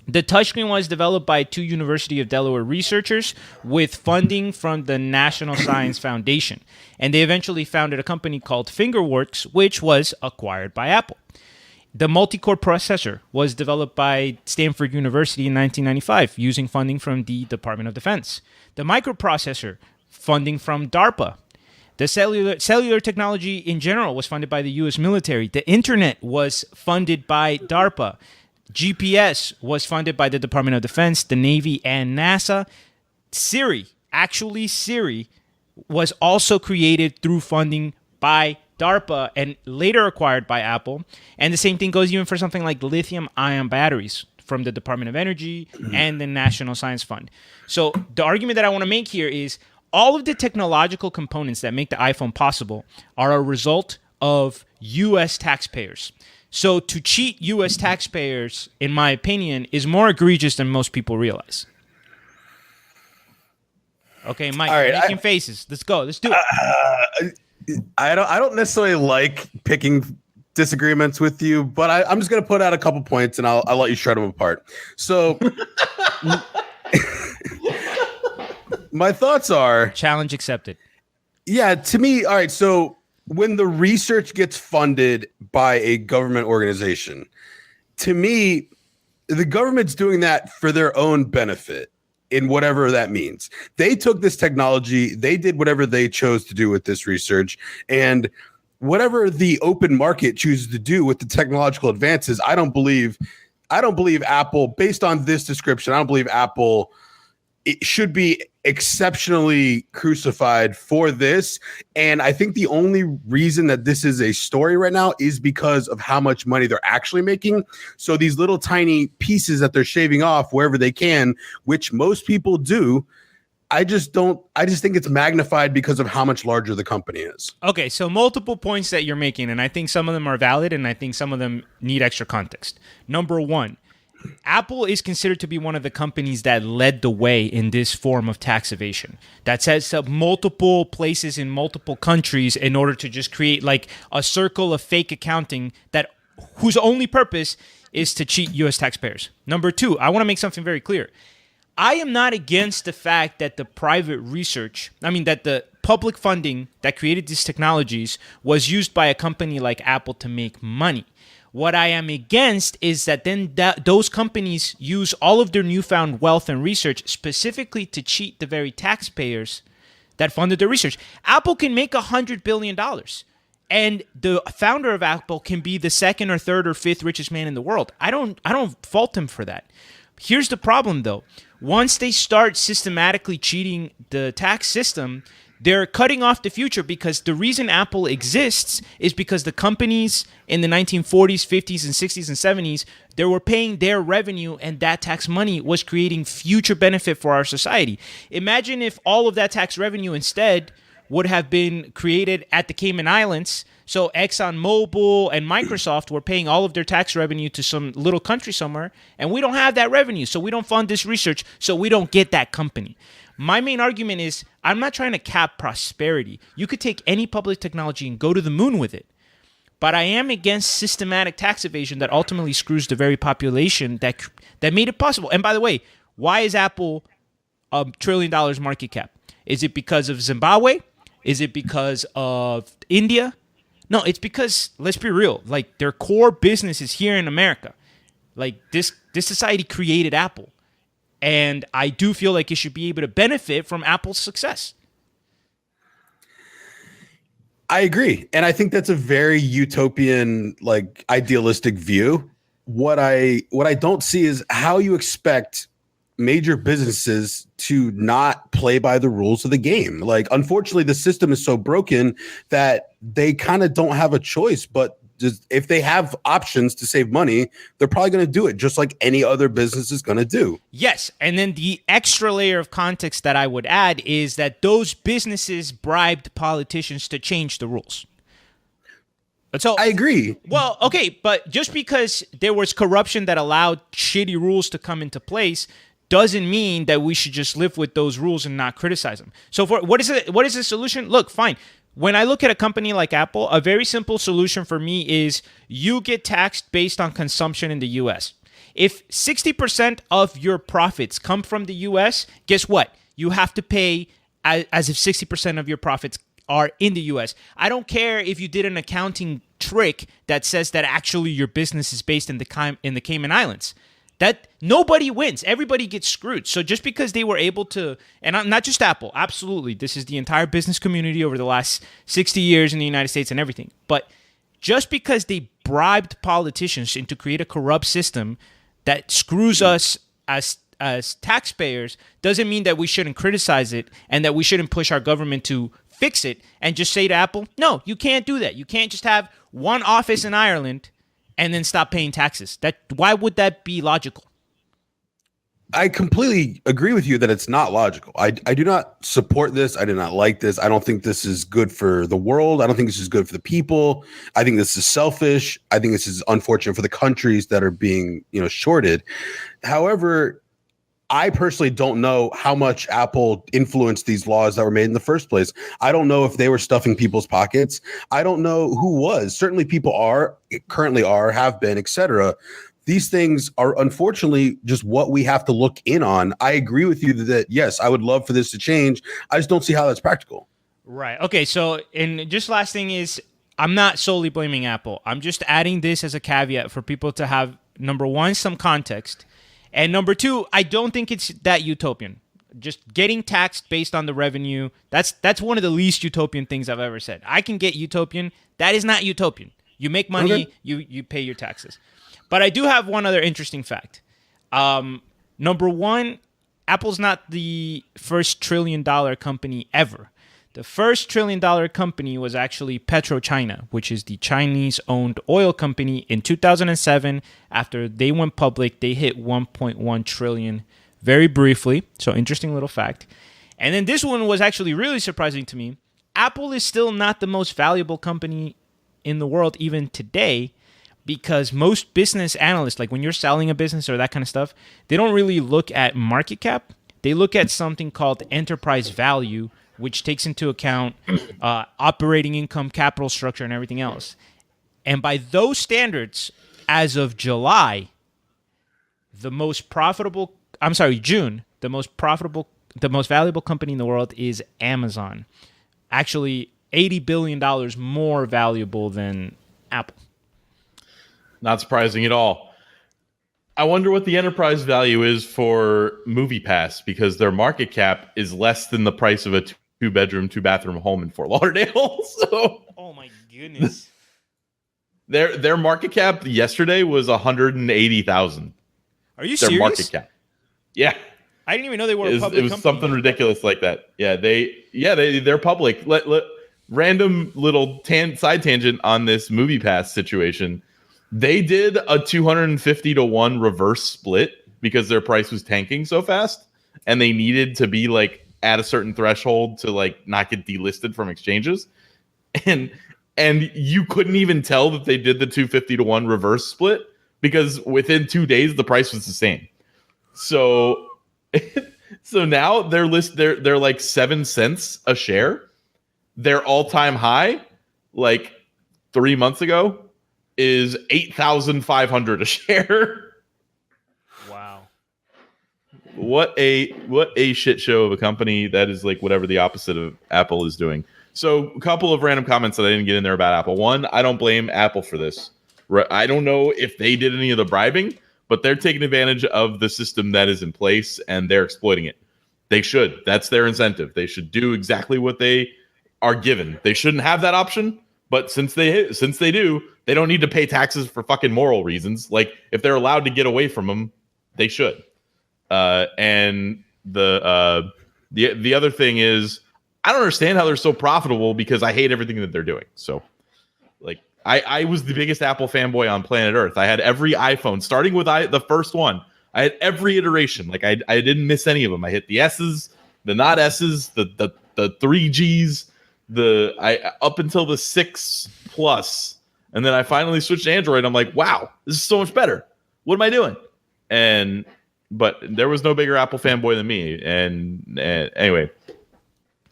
The touchscreen was developed by two University of Delaware researchers with funding from the National Science Foundation. And they eventually founded a company called Fingerworks, which was acquired by Apple. The multi-core processor was developed by Stanford University in 1995 using funding from the Department of Defense. The microprocessor, funding from DARPA. The cellular technology in general was funded by the U.S. military. The internet was funded by DARPA. GPS was funded by the Department of Defense, the Navy, and NASA. Siri was also created through funding by DARPA and later acquired by Apple. And the same thing goes even for something like lithium-ion batteries from the Department of Energy and the National Science Fund. So the argument that I want to make here is all of the technological components that make the iPhone possible are a result of U.S. taxpayers. So to cheat U.S. taxpayers, in my opinion, is more egregious than most people realize. Okay, Mike, all right, making faces. Let's go. Let's do it. I don't necessarily like picking disagreements with you, but I'm just going to put out a couple points and I'll let you shred them apart. So my thoughts are... Challenge accepted. Yeah, to me, all right. So when the research gets funded by a government organization, to me, the government's doing that for their own benefit in whatever that means. They took this technology, they did whatever they chose to do with this research, and whatever the open market chooses to do with the technological advances, I don't believe Apple, based on this description, I don't believe Apple it should be exceptionally crucified for this. And I think the only reason that this is a story right now is because of how much money they're actually making. So these little tiny pieces that they're shaving off wherever they can, which most people do, I just think it's magnified because of how much larger the company is. Okay, so multiple points that you're making, and I think some of them are valid, and I think some of them need extra context. Number one, Apple is considered to be one of the companies that led the way in this form of tax evasion. That sets up multiple places in multiple countries in order to just create like a circle of fake accounting that whose only purpose is to cheat U.S. taxpayers. Number two, I want to make something very clear. I am not against the fact that the that the public funding that created these technologies was used by a company like Apple to make money. What I am against is that then those companies use all of their newfound wealth and research specifically to cheat the very taxpayers that funded their research. Apple can make $100 billion, and the founder of Apple can be the second or third or fifth richest man in the world. I don't fault him for that. Here's the problem, though. Once they start systematically cheating the tax system, they're cutting off the future, because the reason Apple exists is because the companies in the 1940s, 50s, and 60s and 70s, they were paying their revenue, and that tax money was creating future benefit for our society. Imagine if all of that tax revenue instead would have been created at the Cayman Islands. So ExxonMobil and Microsoft were paying all of their tax revenue to some little country somewhere, and we don't have that revenue, so we don't fund this research, so we don't get that company. My main argument is I'm not trying to cap prosperity. You could take any public technology and go to the moon with it. But I am against systematic tax evasion that ultimately screws the very population that made it possible. And by the way, why is Apple $1 trillion market cap? Is it because of Zimbabwe? Is it because of India? No, it's because, let's be real, like their core business is here in America. Like this society created Apple. And I do feel like it should be able to benefit from Apple's success. I agree. And I think that's a very utopian, like idealistic view. What I don't see is how you expect major businesses to not play by the rules of the game. Like, unfortunately, the system is so broken that they kind of don't have a choice, but just if they have options to save money, they're probably going to do it just like any other business is going to do. Yes. And then the extra layer of context that I would add is that those businesses bribed politicians to change the rules. So I agree. Well, okay, but just because there was corruption that allowed shitty rules to come into place doesn't mean that we should just live with those rules and not criticize them. So what is the solution? Look, fine. When I look at a company like Apple, a very simple solution for me is you get taxed based on consumption in the U.S. If 60% of your profits come from the U.S., guess what? You have to pay as if 60% of your profits are in the U.S. I don't care if you did an accounting trick that says that actually your business is based in the Cayman Islands. That nobody wins. Everybody gets screwed. So just because they were able to, and not just Apple, absolutely, this is the entire business community over the last 60 years in the United States and everything. But just because they bribed politicians into create a corrupt system that screws us as taxpayers doesn't mean that we shouldn't criticize it and that we shouldn't push our government to fix it and just say to Apple, no, you can't do that. You can't just have one office in Ireland and then stop paying taxes. Why would that be logical? I completely agree with you that it's not logical. I do not support this. I do not like this. I don't think this is good for the world. I don't think this is good for the people. I think this is selfish. I think this is unfortunate for the countries that are being, shorted. However, I personally don't know how much Apple influenced these laws that were made in the first place. I don't know if they were stuffing people's pockets. I don't know who was. Certainly people currently are, have been, etc. These things are unfortunately just what we have to look in on. I agree with you that, yes, I would love for this to change. I just don't see how that's practical. Right. Okay. So, and just last thing is, I'm not solely blaming Apple. I'm just adding this as a caveat for people to have, number one, some context, and number two, I don't think it's that utopian. Just getting taxed based on the revenue. That's one of the least utopian things I've ever said. I can get utopian. That is not utopian. You make money, Okay. you pay your taxes. But I do have one other interesting fact. Number one, Apple's not the first $1 trillion company ever. The first $1 trillion company was actually PetroChina, which is the Chinese-owned oil company. In 2007, after they went public, they hit 1.1 trillion very briefly. So interesting little fact. And then this one was actually really surprising to me. Apple is still not the most valuable company in the world even today, because most business analysts, like when you're selling a business or that kind of stuff, they don't really look at market cap. They look at something called enterprise value, which takes into account operating income, capital structure, and everything else. And by those standards, as of June, the most valuable company in the world is Amazon. Actually, $80 billion more valuable than Apple. Not surprising at all. I wonder what the enterprise value is for MoviePass, because their market cap is less than the price of a two-bedroom, two-bathroom home in Fort Lauderdale. So, oh my goodness. Their market cap yesterday was 180,000. Are you their serious? Market cap. Yeah. I didn't even know they were a public company. It was something ridiculous like that. Yeah, they're public. Random little side tangent on this MoviePass situation. They did a 250-1 reverse split because their price was tanking so fast, and they needed to be like at a certain threshold to like not get delisted from exchanges. And you couldn't even tell that they did the 250-1 reverse split, because within 2 days the price was the same. So now they're like 7 cents a share. Their all-time high, like 3 months ago, is 8,500 a share. Wow. What a shit show of a company that is like whatever the opposite of Apple is doing. So a couple of random comments that I didn't get in there about Apple. One, I don't blame Apple for this. I don't know if they did any of the bribing, but they're taking advantage of the system that is in place and they're exploiting it. They should. That's their incentive. They should do exactly what they are given. They shouldn't have that option, but since they do, they don't need to pay taxes for fucking moral reasons. Like, if they're allowed to get away from them, they should. And the other thing is, I don't understand how they're so profitable, because I hate everything that they're doing. So, like, I was the biggest Apple fanboy on planet Earth. I had every iPhone, starting with the first one. I had every iteration. Like, I didn't miss any of them. I hit the S's, the not S's, the 3Gs, up until the 6 Plus. And then I finally switched to Android. I'm like, wow, this is so much better. What am I doing? But there was no bigger Apple fanboy than me. And anyway,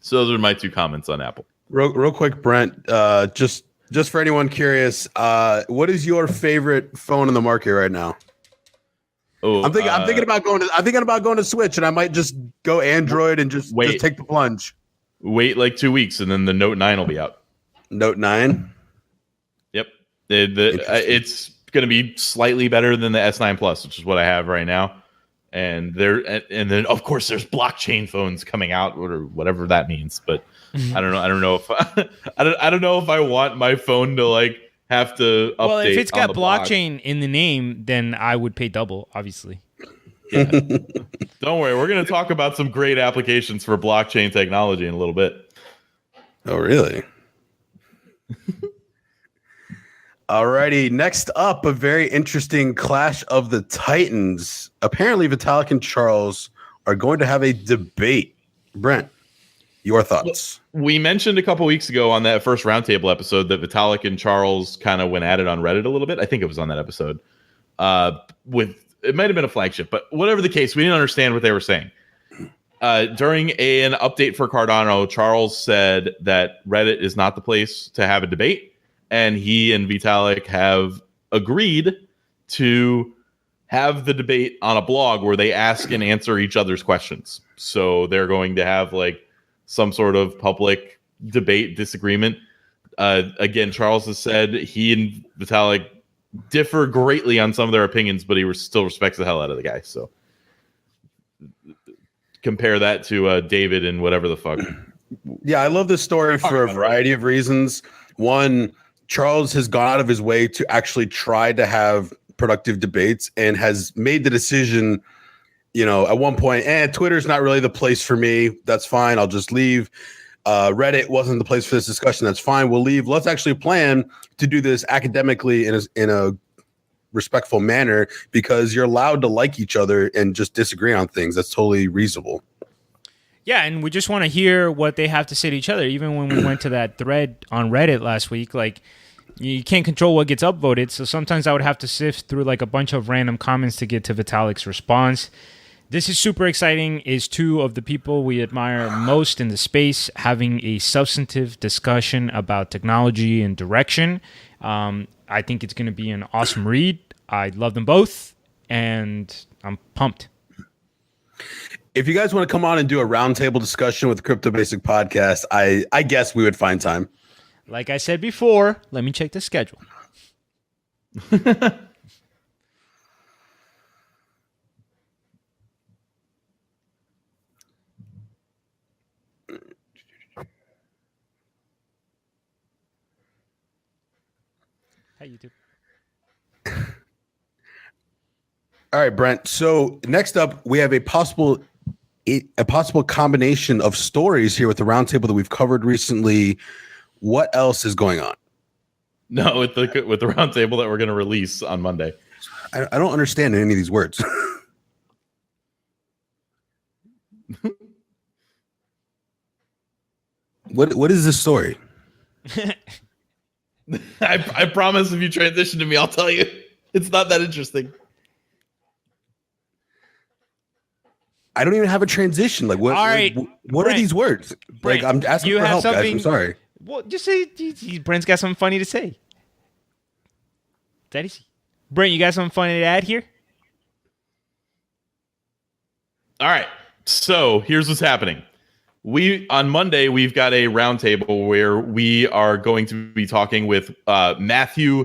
so those are my 2 comments on Apple. Real quick, Brent, just for anyone curious, what is your favorite phone in the market right now? Oh, I'm thinking about going to Switch, and I might just go Android and just take the plunge. Wait like 2 weeks, and then the Note 9 will be out. Note 9? Yep. It's going to be slightly better than the S9 Plus, which is what I have right now. And then of course there's blockchain phones coming out, or whatever that means. But I don't know if I don't know if I want my phone to like have to update. Well, if it's got blockchain block. in the name, then I would pay double, obviously. Yeah. Don't worry, we're going to talk about some great applications for blockchain technology in a little bit. Oh, really? Alrighty, next up, a very interesting clash of the Titans. Apparently, Vitalik and Charles are going to have a debate. Brent, your thoughts? We mentioned a couple weeks ago on that first roundtable episode that Vitalik and Charles kind of went at it on Reddit a little bit. I think it was on that episode. It might have been a flagship, but whatever the case, we didn't understand what they were saying. During an update for Cardano, Charles said that Reddit is not the place to have a debate. And he and Vitalik have agreed to have the debate on a blog where they ask and answer each other's questions. So they're going to have like some sort of public debate disagreement. Again, Charles has said he and Vitalik differ greatly on some of their opinions, but he still respects the hell out of the guy. So compare that to David and whatever the fuck. Yeah, I love this story for a variety of reasons. One, Charles has gone out of his way to actually try to have productive debates and has made the decision, at one point, Twitter's not really the place for me. That's fine. I'll just leave. Reddit wasn't the place for this discussion. That's fine. We'll leave. Let's actually plan to do this academically in a respectful manner, because you're allowed to like each other and just disagree on things. That's totally reasonable. Yeah, and we just want to hear what they have to say to each other. Even when we went to that thread on Reddit last week, like, you can't control what gets upvoted, so sometimes I would have to sift through like a bunch of random comments to get to Vitalik's response. This is super exciting. Is two of the people we admire most in the space having a substantive discussion about technology and direction. I think it's going to be an awesome read. I love them both, and I'm pumped. If you guys want to come on and do a roundtable discussion with the Crypto Basic Podcast, I guess we would find time. Like I said before, let me check the schedule. Hey, YouTube. All right, Brent. So next up, we have a possible combination of stories here with the roundtable that we've covered recently. What else is going on? No, with the roundtable that we're going to release on Monday. I don't understand any of these words. What is this story? I promise if you transition to me, I'll tell you. It's not that interesting. I don't even have a transition. Like, what? All right, what Brent, are these words? Brent, I'm asking for help, guys. I'm sorry. Well, just say Brent's got something funny to say. That easy. Brent, you got something funny to add here? All right. So here's what's happening. On Monday, we've got a roundtable where we are going to be talking with Matthew.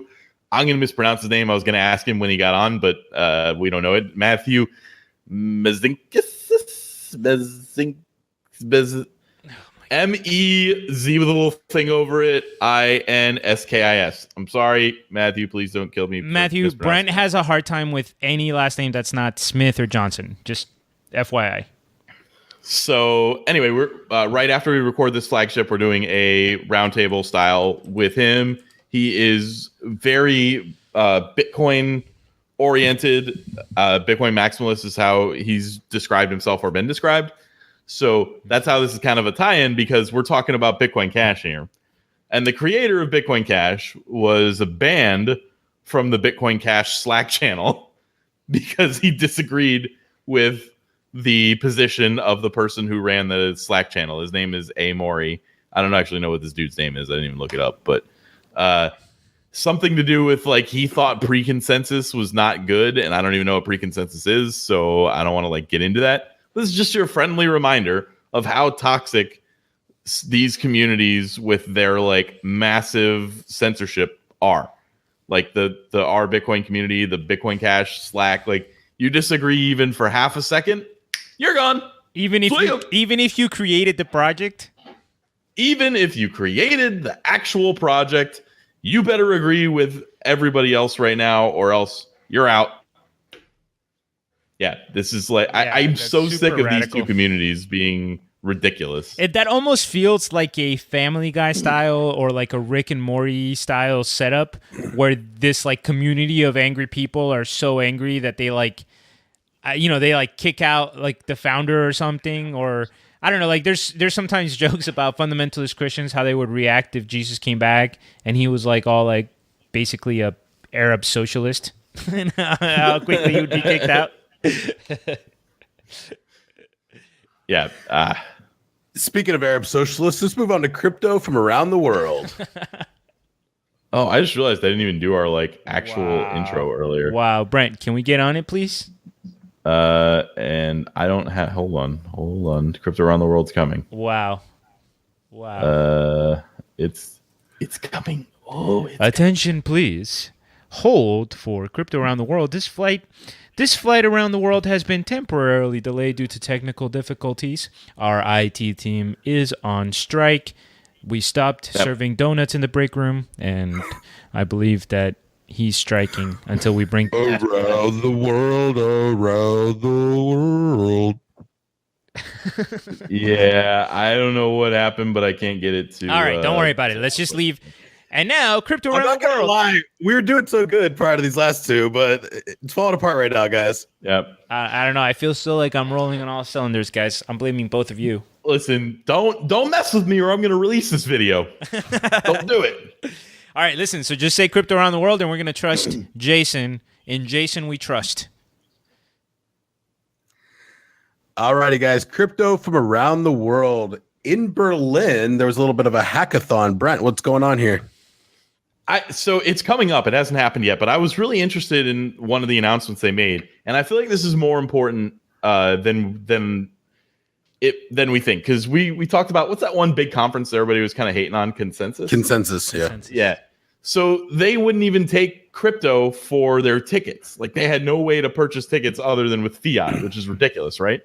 I'm going to mispronounce his name. I was going to ask him when he got on, but we don't know it. Matthew Mezinkis. M-E-Z with a little thing over it. I-N-S-K-I-S. I'm sorry, Matthew. Please don't kill me. Matthew, Brent has a hard time with any last name that's not Smith or Johnson. Just FYI. So anyway, we're right after we record this flagship, we're doing a roundtable style with him. He is very Bitcoin oriented. Bitcoin maximalist is how he's described himself or been described. So that's how this is kind of a tie-in, because we're talking about Bitcoin Cash here. And the creator of Bitcoin Cash was banned from the Bitcoin Cash Slack channel because he disagreed with the position of the person who ran the Slack channel. His name is A. Mori. I don't actually know what this dude's name is. I didn't even look it up. But something to do with, like, he thought pre-consensus was not good, and I don't even know what pre-consensus is, so I don't want to, like, get into that. This is just your friendly reminder of how toxic these communities with their, like, massive censorship are. Like the R Bitcoin community, the Bitcoin Cash, Slack. Like, you disagree even for half a second, you're gone. Even if you created the project, even if you created the actual project, you better agree with everybody else right now, or else you're out. Yeah, this is like, I'm so sick of these two communities being ridiculous. That almost feels like a Family Guy style or like a Rick and Morty style setup, where this, like, community of angry people are so angry that they, like, they, like, kick out, like, the founder or something, or I don't know. Like, there's sometimes jokes about fundamentalist Christians, how they would react if Jesus came back and he was, like, all, like, basically a Arab socialist, and how quickly he would be kicked out. Yeah. Speaking of Arab socialists, let's move on to crypto from around the world. Oh, I just realized I didn't even do our, like, actual intro earlier. Wow, Brent, can we get on it, please? And I don't have. Hold on. Crypto around the world's coming. Wow. Wow. It's coming. Oh, Attention, please. Hold for crypto around the world. This flight around the world has been temporarily delayed due to technical difficulties. Our IT team is on strike. We stopped serving donuts in the break room, and I believe that he's striking until we bring around the world, around the world. Yeah, I don't know what happened, but I can't get it to. All right, don't worry about it. Let's just leave. And now, crypto I'm around not the gonna world. lie, we were doing so good prior to these last two, but it's falling apart right now, guys. Yep. I don't know. I feel still like I'm rolling on all cylinders, guys. I'm blaming both of you. Listen, don't mess with me, or I'm gonna release this video. Don't do it. All right, listen. So just say crypto around the world, and we're gonna trust Jason. In Jason, we trust. Alrighty, guys. Crypto from around the world. In Berlin, there was a little bit of a hackathon. Brent, what's going on here? So it's coming up. It hasn't happened yet, but I was really interested in one of the announcements they made, and I feel like this is more important than we think, because we talked about, what's that one big conference that everybody was kind of hating on, Consensus, yeah. So they wouldn't even take crypto for their tickets. Like, they had no way to purchase tickets other than with fiat, which is ridiculous, right?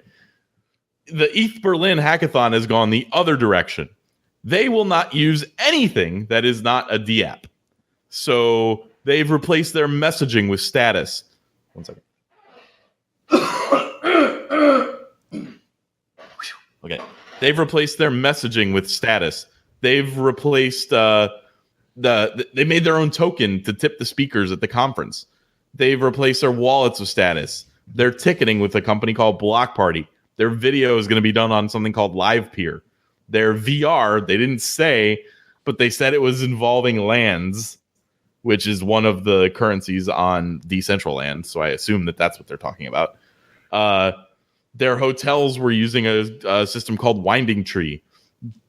The ETH Berlin hackathon has gone the other direction. They will not use anything that is not a DApp. So they've replaced their messaging with status. One second. Okay. They've replaced their messaging with status. They've replaced they made their own token to tip the speakers at the conference. They've replaced their wallets with status. They're ticketing with a company called Block Party. Their video is going to be done on something called Live Peer. Their VR, they didn't say, but they said it was involving lands, which is one of the currencies on Decentraland. So I assume that that's what they're talking about. Their hotels were using a system called Winding Tree.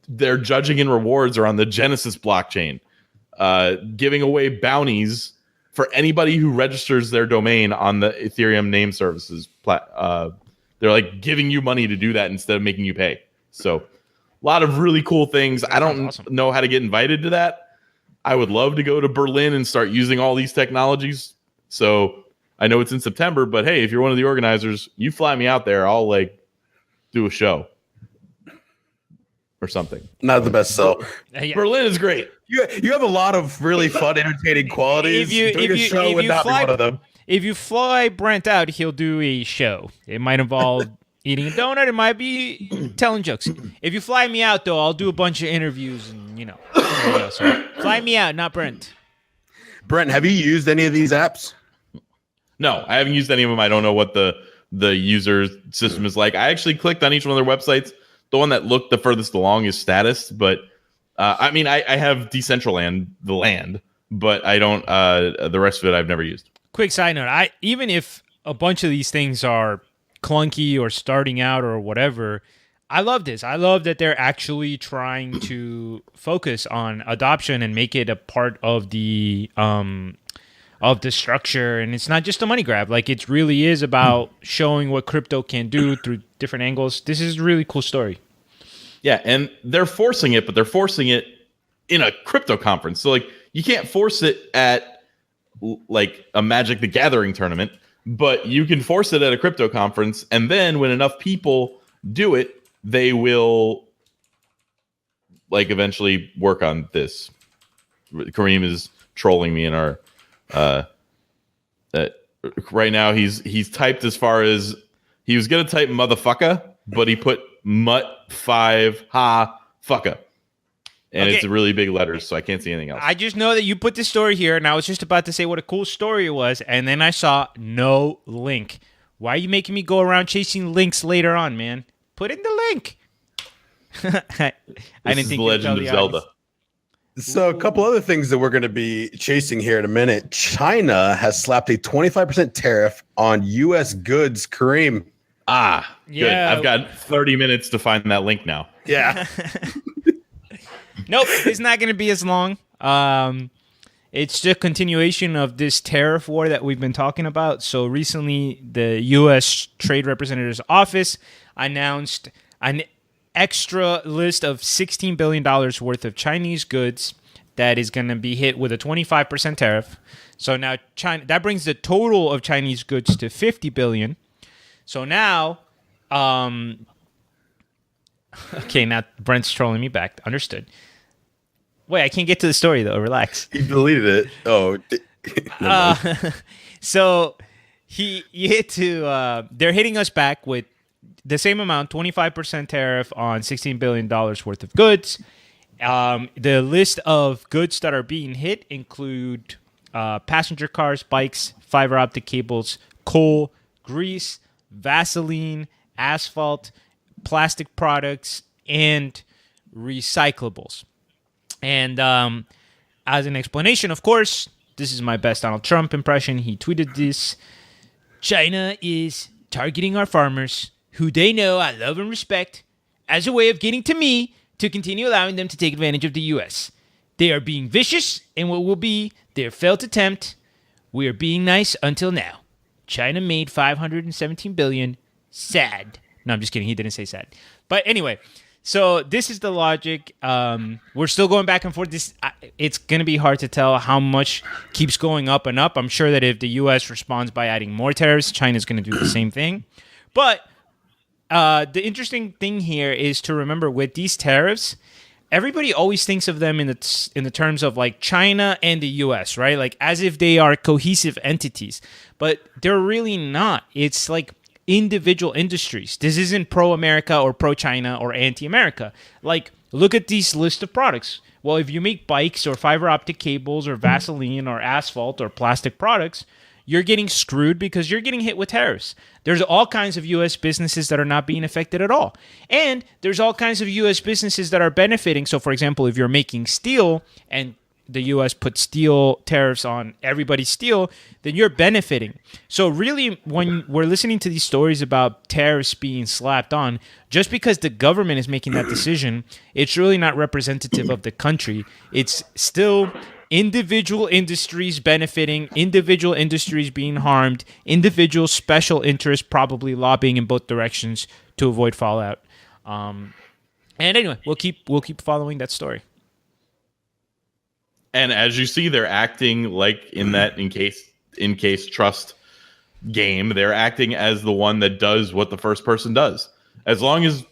Their judging and rewards are on the Genesis blockchain, giving away bounties for anybody who registers their domain on the Ethereum name services. They're like giving you money to do that instead of making you pay. So a lot of really cool things. I don't know how to get invited to that. I would love to go to Berlin and start using all these technologies. So I know it's in September, but hey, if you're one of the organizers, you fly me out there. I'll do a show or something. Not the best sell. Yeah. Berlin is great. You have a lot of really fun, entertaining qualities. Doing a show would not be one of them. If you fly Brent out, he'll do a show. It might involve eating a donut. It might be telling jokes. If you fly me out, though, I'll do a bunch of interviews and, so fly me out, not Brent. Brent, have you used any of these apps? No, I haven't used any of them. I don't know what the user system is like. I actually clicked on each one of their websites. The one that looked the furthest along is status, but I have Decentraland, the land, but I don't. The rest of it I've never used. Quick side note: even if a bunch of these things are clunky or starting out or whatever, I love this. I love that they're actually trying to focus on adoption and make it a part of the structure, and it's not just a money grab. Like, it really is about showing what crypto can do through different angles. This is a really cool story. Yeah, and they're forcing it, but they're forcing it in a crypto conference. So you can't force it at a Magic the Gathering tournament, but you can force it at a crypto conference, and then when enough people do it, they will eventually work on this. Kareem is trolling me in our right now. He's typed as far as he was gonna type motherfucker, but he put mutt5 ha fucka. And It's really big letters, so I can't see anything else. I just know that you put this story here, and I was just about to say what a cool story it was, and then I saw no link. Why are you making me go around chasing links later on, man? Put in the link. I didn't think The Legend of Zelda. So a couple other things that we're going to be chasing here in a minute. China has slapped a 25% tariff on U.S. goods. Kareem. Yeah. Good. I've got 30 minutes to find that link now. Yeah. Nope, it's not going to be as long. It's just a continuation of this tariff war that we've been talking about. So recently, the U.S. Trade Representative's Office announced an extra list of $16 billion worth of Chinese goods that is going to be hit with a 25% tariff. So now China, that brings the total of Chinese goods to 50 billion. So now, okay, now Brent's trolling me back. Understood. Wait, I can't get to the story though. Relax. He deleted it. Oh, so they're hitting us back with the same amount, 25% tariff on $16 billion worth of goods. The list of goods that are being hit include passenger cars, bikes, fiber optic cables, coal, grease, Vaseline, asphalt, plastic products, and recyclables. And as an explanation, of course, this is my best Donald Trump impression. He tweeted this: China is targeting our farmers, who they know I love and respect, as a way of getting to me to continue allowing them to take advantage of the U.S. They are being vicious in what will be their failed attempt. We are being nice until now. China made $517 billion. Sad. No, I'm just kidding. He didn't say sad. But anyway, so this is the logic. We're still going back and forth. It's going to be hard to tell how much keeps going up and up. I'm sure that if the U.S. responds by adding more tariffs, China's going to do the same thing. But the interesting thing here is to remember with these tariffs, everybody always thinks of them in the terms of like China and the U.S., right? Like as if they are cohesive entities, but they're really not. It's like individual industries. This isn't pro-America or pro-China or anti-America. Like look at these list of products. Well, if you make bikes or fiber optic cables or Vaseline or asphalt or plastic products, you're getting screwed because you're getting hit with tariffs. There's all kinds of U.S. businesses that are not being affected at all. And there's all kinds of U.S. businesses that are benefiting. So, for example, if you're making steel and the U.S. puts steel tariffs on everybody's steel, then you're benefiting. So really, when we're listening to these stories about tariffs being slapped on, just because the government is making that decision, it's really not representative of the country. It's still individual industries benefiting, individual industries being harmed, individual special interests probably lobbying in both directions to avoid fallout. And anyway, we'll keep following that story. And as you see, they're acting like in that in case trust game. They're acting as the one that does what the first person does. As long as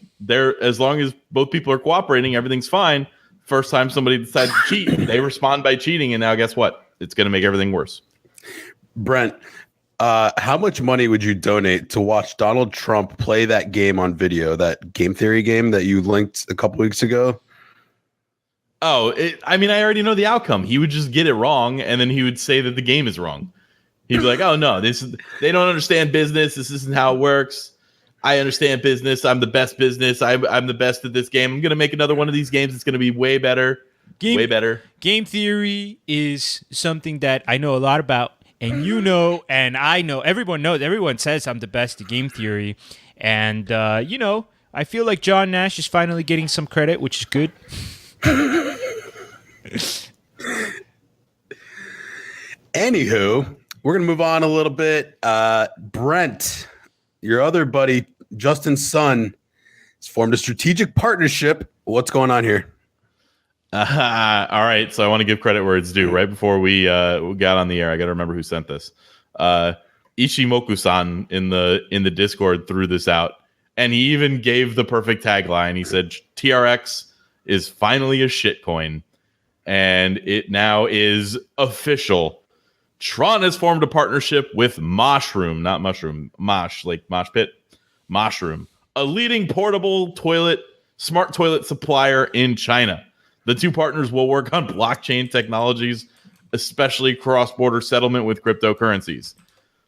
both people are cooperating, everything's fine. First time somebody decides to cheat, they respond by cheating, and now guess what? It's going to make everything worse. Brent, how much money would you donate to watch Donald Trump play that game on video, that game theory game that you linked a couple weeks ago? Oh, I already know the outcome. He would just get it wrong, and then he would say that the game is wrong. He'd be like, "Oh no, they don't understand business. This isn't how it works. I understand business. I'm the best business. I'm the best at this game. I'm gonna make another one of these games. It's gonna be way better, way better." Game theory is something that I know a lot about, and you know, and I know. Everyone knows. Everyone says I'm the best at game theory, and I feel like John Nash is finally getting some credit, which is good. Anywho, we're gonna move on a little bit. Brent, your other buddy Justin's son has formed a strategic partnership. What's going on here? All right, so I want to give credit where it's due. Right before we got on the air, I got to remember who sent this. Ishimoku-san in the Discord threw this out, and he even gave the perfect tagline. He said, "TRX is finally a shitcoin," and it now is official. Tron has formed a partnership with Moshroom, not Mushroom, Mosh, like Mosh Pit, Moshroom, a leading portable smart toilet supplier in China. The two partners will work on blockchain technologies, especially cross-border settlement with cryptocurrencies.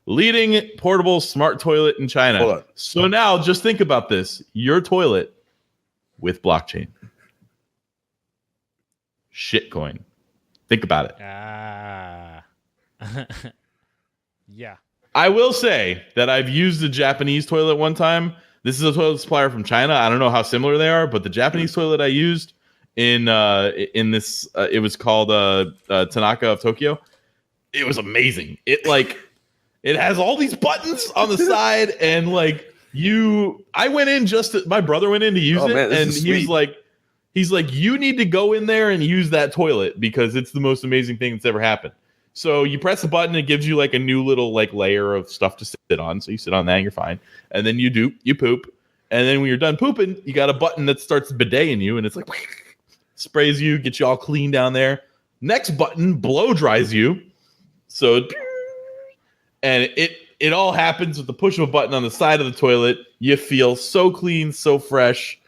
Leading portable smart toilet in China. So now just think about this. Your toilet with blockchain. Shitcoin. Think about it. Yeah. I will say that I've used a Japanese toilet one time. This is a toilet supplier from China. I don't know how similar they are, but the Japanese toilet I used in this, it was called Tanaka of Tokyo. It was amazing. It has all these buttons on the side, and like I went in my brother went in to use it, man, and he's like, you need to go in there and use that toilet because it's the most amazing thing that's ever happened. So you press the button, it gives you like a new little like layer of stuff to sit on. So you sit on that and you're fine. And then you poop. And then when you're done pooping, you got a button that starts bideting you, and it's like sprays you, gets you all clean down there. Next button blow dries you. So and it all happens with the push of a button on the side of the toilet. You feel so clean, so fresh.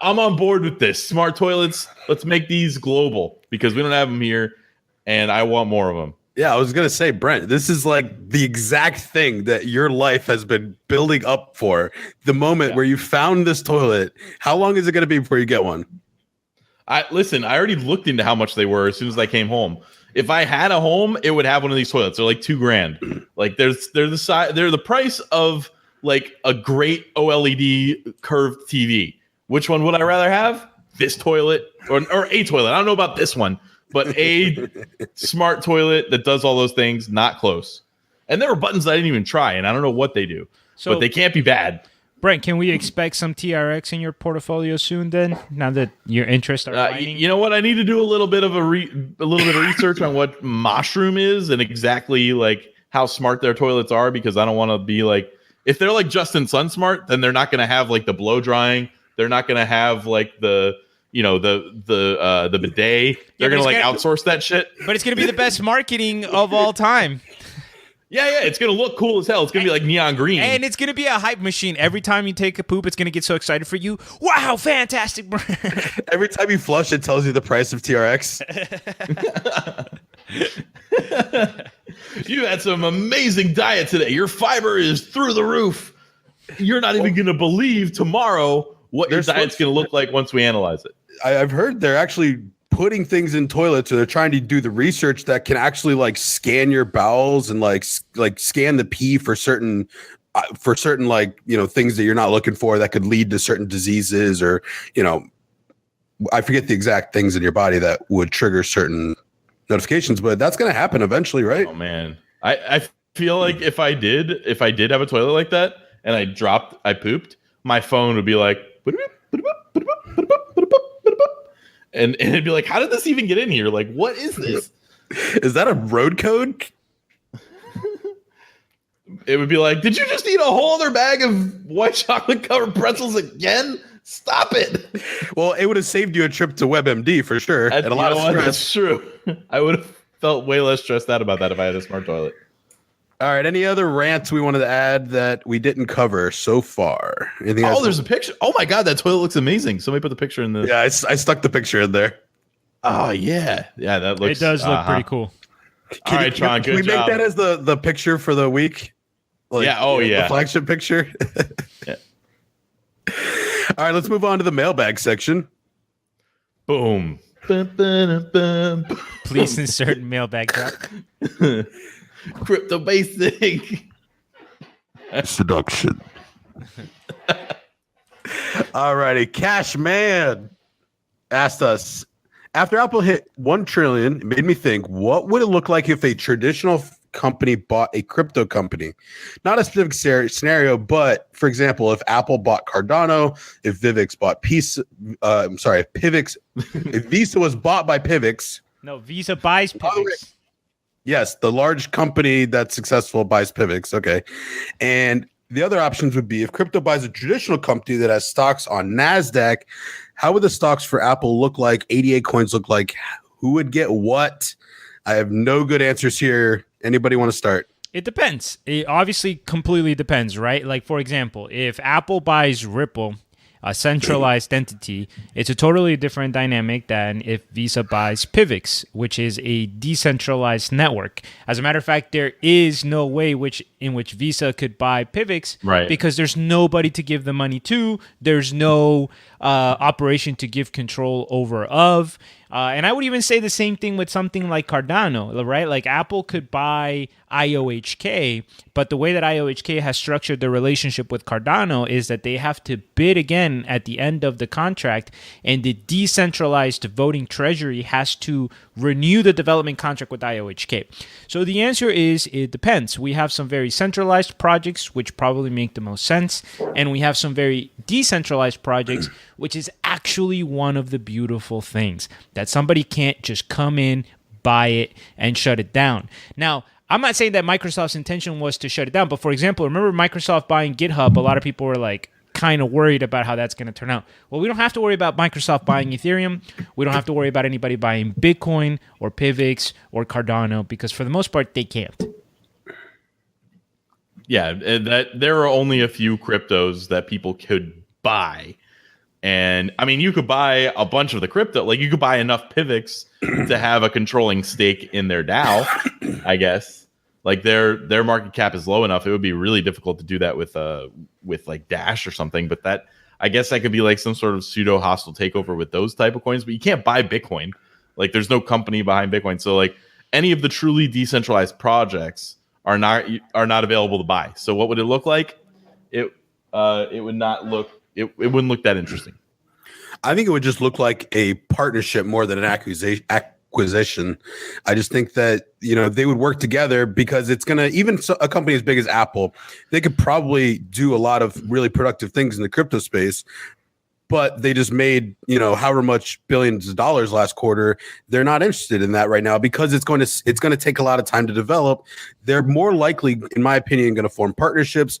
I'm on board with this. Smart toilets, let's make these global because we don't have them here, and I want more of them. Yeah, I was going to say, Brent, this is like the exact thing that your life has been building up for. The moment where you found this toilet, how long is it going to be before you get one? I already looked into how much they were as soon as I came home. If I had a home, it would have one of these toilets. They're like $2,000. Like they're the price of like a great OLED curved TV. Which one would I rather have? This toilet or a toilet? I don't know about this one, but a smart toilet that does all those things, not close. And there were buttons that I didn't even try, and I don't know what they do. But they can't be bad. Brent, can we expect some TRX in your portfolio soon? Then, now that your interests are waning? You know what? I need to do a little bit of research on what Mushroom is and exactly like how smart their toilets are, because I don't want to be like, if they're like Justin Sun smart, then they're not going to have like the blow drying. They're not going to have like the bidet. They're going to like outsource that shit. But it's going to be the best marketing of all time. Yeah, it's going to look cool as hell. It's going to be like neon green. And it's going to be a hype machine. Every time you take a poop, it's going to get so excited for you. Wow, fantastic. Every time you flush, it tells you the price of TRX. You had some amazing diet today. Your fiber is through the roof. You're not even going to believe tomorrow what your diet's going to look like once we analyze it. I've heard they're actually putting things in toilets, or they're trying to do the research that can actually like scan your bowels and like scan the pee for certain like, you know, things that you're not looking for that could lead to certain diseases, or, you know, I forget the exact things in your body that would trigger certain notifications, but that's going to happen eventually, right? Oh man. I feel like if I did have a toilet like that and I pooped, my phone would be like, and it'd be like, how did this even get in here? Like, what is this? Is that a road code? It would be like, did you just eat a whole other bag of white chocolate covered pretzels again? Stop it. Well, it would have saved you a trip to WebMD for sure. And a lot of stress. That's true. I would have felt way less stressed out about that if I had a smart toilet. All right. Any other rants we wanted to add that we didn't cover so far? Anything else? There's a picture. Oh my God, that toilet looks amazing. Somebody put the picture in the. Yeah, I stuck the picture in there. Oh yeah, that looks. It does look pretty cool. All right, Tron. Good job. Can we make that as the picture for the week? Like, yeah. Oh yeah. The flagship picture. Yeah. All right, let's move on to the mailbag section. Boom. Please insert mailbag drop. Crypto basic seduction. Alrighty, Cashman asked us, after Apple hit 1 trillion, it made me think, what would it look like if a traditional company bought a crypto company? Not a specific scenario, but for example, if Apple bought Cardano, if Vivix bought Pivix, if Visa was bought by Pivix. No, Visa buys Pivix. Yes, the large company that's successful buys Pivix. Okay. And the other options would be if crypto buys a traditional company that has stocks on NASDAQ, how would the stocks for Apple look like? 88 coins look like? Who would get what? I have no good answers here. Anybody want to start? It depends. It obviously completely depends, right? Like, for example, if Apple buys Ripple, a centralized entity, it's a totally different dynamic than if Visa buys Pivix, which is a decentralized network. As a matter of fact, there is no way in which Visa could buy Pivix, right? Because there's nobody to give the money to. There's no operation to give control over of. And I would even say the same thing with something like Cardano, right? Like Apple could buy IOHK, but the way that IOHK has structured the relationship with Cardano is that they have to bid again at the end of the contract, and the decentralized voting treasury has to renew the development contract with IOHK. So the answer is it depends. We have some very centralized projects, which probably make the most sense, and we have some very decentralized projects, which is actually one of the beautiful things, that somebody can't just come in, buy it, and shut it down. Now, I'm not saying that Microsoft's intention was to shut it down, but for example, remember Microsoft buying GitHub? A lot of people were like kind of worried about how that's going to turn out. Well, we don't have to worry about Microsoft buying Ethereum. We don't have to worry about anybody buying Bitcoin or Pivx or Cardano, because for the most part, they can't. Yeah, that there are only a few cryptos that people could buy. And I mean, you could buy a bunch of the crypto, like you could buy enough Pivx to have a controlling stake in their DAO, I guess. Like their market cap is low enough, it would be really difficult to do that with like Dash or something. But that, I guess that could be like some sort of pseudo hostile takeover with those type of coins. But you can't buy Bitcoin. Like there's no company behind Bitcoin. So like any of the truly decentralized projects are not available to buy. So what would it look like? It would not look. It wouldn't look that interesting. I think it would just look like a partnership more than an acquisition. I just think that, they would work together, because it's going to, even a company as big as Apple, they could probably do a lot of really productive things in the crypto space, but they just made, however much billions of dollars last quarter. They're not interested in that right now, because it's going to take a lot of time to develop. They're more likely, in my opinion, going to form partnerships,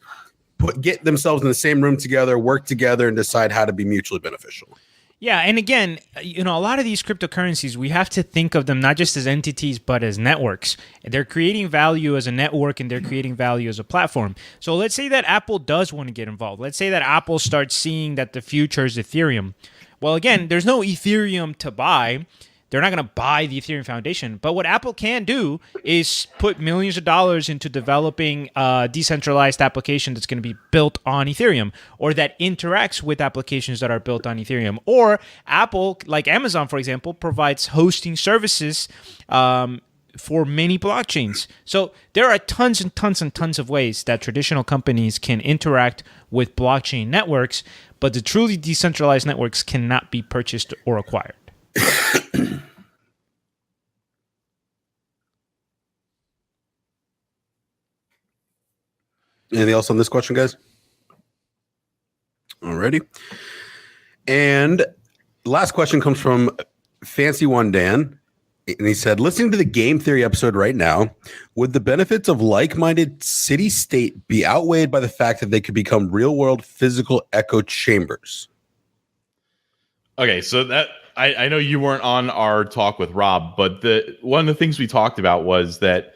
get themselves in the same room together, work together, and decide how to be mutually beneficial. Yeah, and again, a lot of these cryptocurrencies, we have to think of them not just as entities, but as networks. They're creating value as a network, and they're creating value as a platform. So let's say that Apple does want to get involved. Let's say that Apple starts seeing that the future is Ethereum. Well, again, there's no Ethereum to buy. They're not going to buy the Ethereum Foundation. But what Apple can do is put millions of dollars into developing a decentralized application that's going to be built on Ethereum, or that interacts with applications that are built on Ethereum. Or Apple, like Amazon, for example, provides hosting services for many blockchains. So there are tons and tons and tons of ways that traditional companies can interact with blockchain networks, but the truly decentralized networks cannot be purchased or acquired. Anything else on this question, guys? Alrighty. And last question comes from Fancy One Dan. And he said, listening to the game theory episode right now, would the benefits of like-minded city-state be outweighed by the fact that they could become real-world physical echo chambers? Okay, so that I know you weren't on our talk with Rob, but one of the things we talked about was that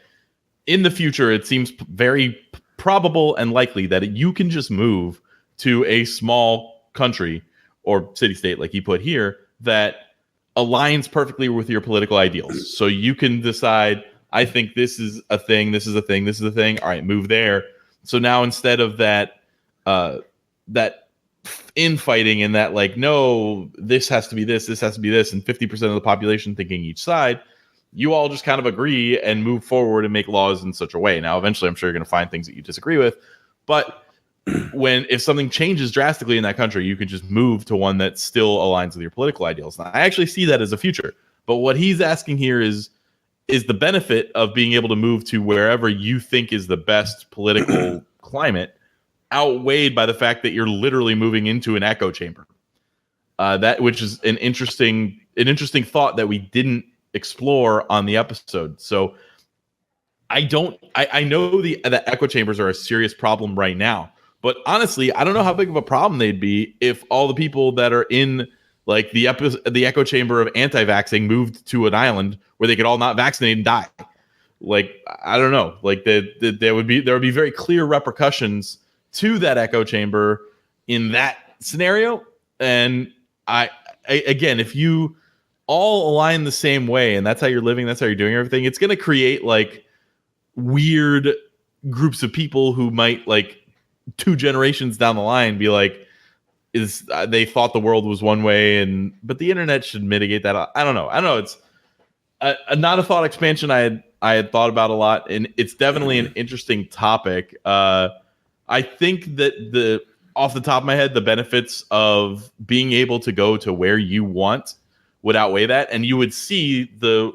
in the future, it seems very probable and likely that you can just move to a small country or city-state, like you put here, that aligns perfectly with your political ideals. So you can decide, I think this is a thing, this is a thing, this is a thing. All right, move there. So now instead of that infighting and that, like, no, this has to be this has to be this, and 50% of the population thinking each side, you all just kind of agree and move forward and make laws in such a way. Now, eventually, I'm sure you're going to find things that you disagree with, but if something changes drastically in that country, you can just move to one that still aligns with your political ideals. Now, I actually see that as a future. But what he's asking here is the benefit of being able to move to wherever you think is the best political climate outweighed by the fact that you're literally moving into an echo chamber. Which is an interesting thought that we didn't explore on the episode. So I know the echo chambers are a serious problem right now. But honestly, I don't know how big of a problem they'd be if all the people that are in like the echo chamber of anti-vaxxing moved to an island where they could all not vaccinate and die. Like, I don't know. Like there would be very clear repercussions to that echo chamber in that scenario. And again, if you all align the same way and that's how you're living, that's how you're doing everything, it's going to create like weird groups of people who might like 2 generations down the line be like, they thought the world was one way, but the internet should mitigate that. I don't know. It's not a thought expansion I had thought about a lot, and it's definitely an interesting topic. I think that off the top of my head, the benefits of being able to go to where you want would outweigh that, and you would see the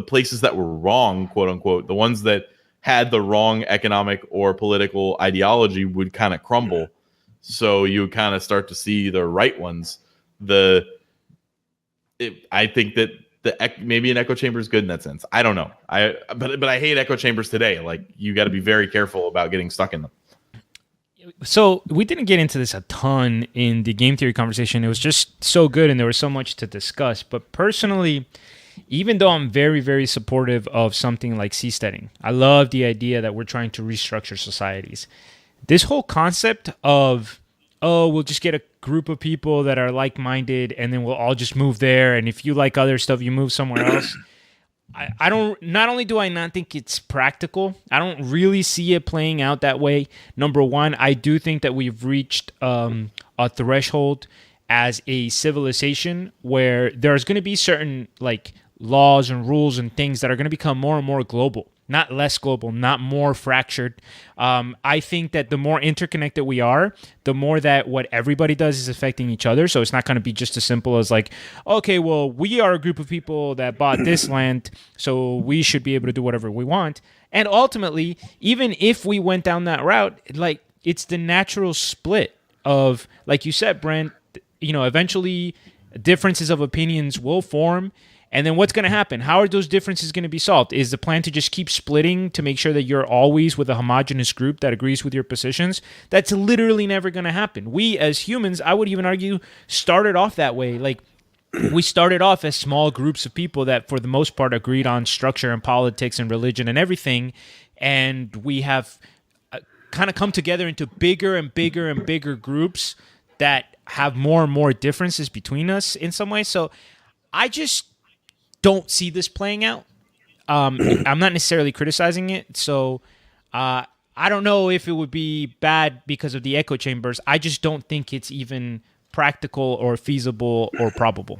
places that were wrong, quote unquote, the ones that had the wrong economic or political ideology would kind of crumble. So you would kind of start to see the right ones. I think that maybe an echo chamber is good in that sense. I don't know. But I hate echo chambers today. Like, you got to be very careful about getting stuck in them. So we didn't get into this a ton in the game theory conversation. It was just so good, and there was so much to discuss. But personally, even though I'm very, very supportive of something like seasteading, I love the idea that we're trying to restructure societies. This whole concept of, we'll just get a group of people that are like-minded and then we'll all just move there, and if you like other stuff, you move somewhere else. I don't, not only do I not think it's practical, I don't really see it playing out that way. Number one, I do think that we've reached a threshold as a civilization where there's going to be certain like laws and rules and things that are going to become more and more global, not less global, not more fractured. I think that the more interconnected we are, the more that what everybody does is affecting each other. So it's not going to be just as simple as like, okay, well, we are a group of people that bought this land, so we should be able to do whatever we want. And ultimately, even if we went down that route, like, it's the natural split of, like you said, Brent, eventually differences of opinions will form. And then what's going to happen? How are those differences going to be solved? Is the plan to just keep splitting to make sure that you're always with a homogenous group that agrees with your positions? That's literally never going to happen. We as humans, I would even argue, started off that way. Like, we started off as small groups of people that for the most part agreed on structure and politics and religion and everything. And we have kind of come together into bigger and bigger and bigger groups that have more and more differences between us in some way. So I just don't see this playing out. I'm not necessarily criticizing it. So I don't know if it would be bad because of the echo chambers. I just don't think it's even practical or feasible or probable.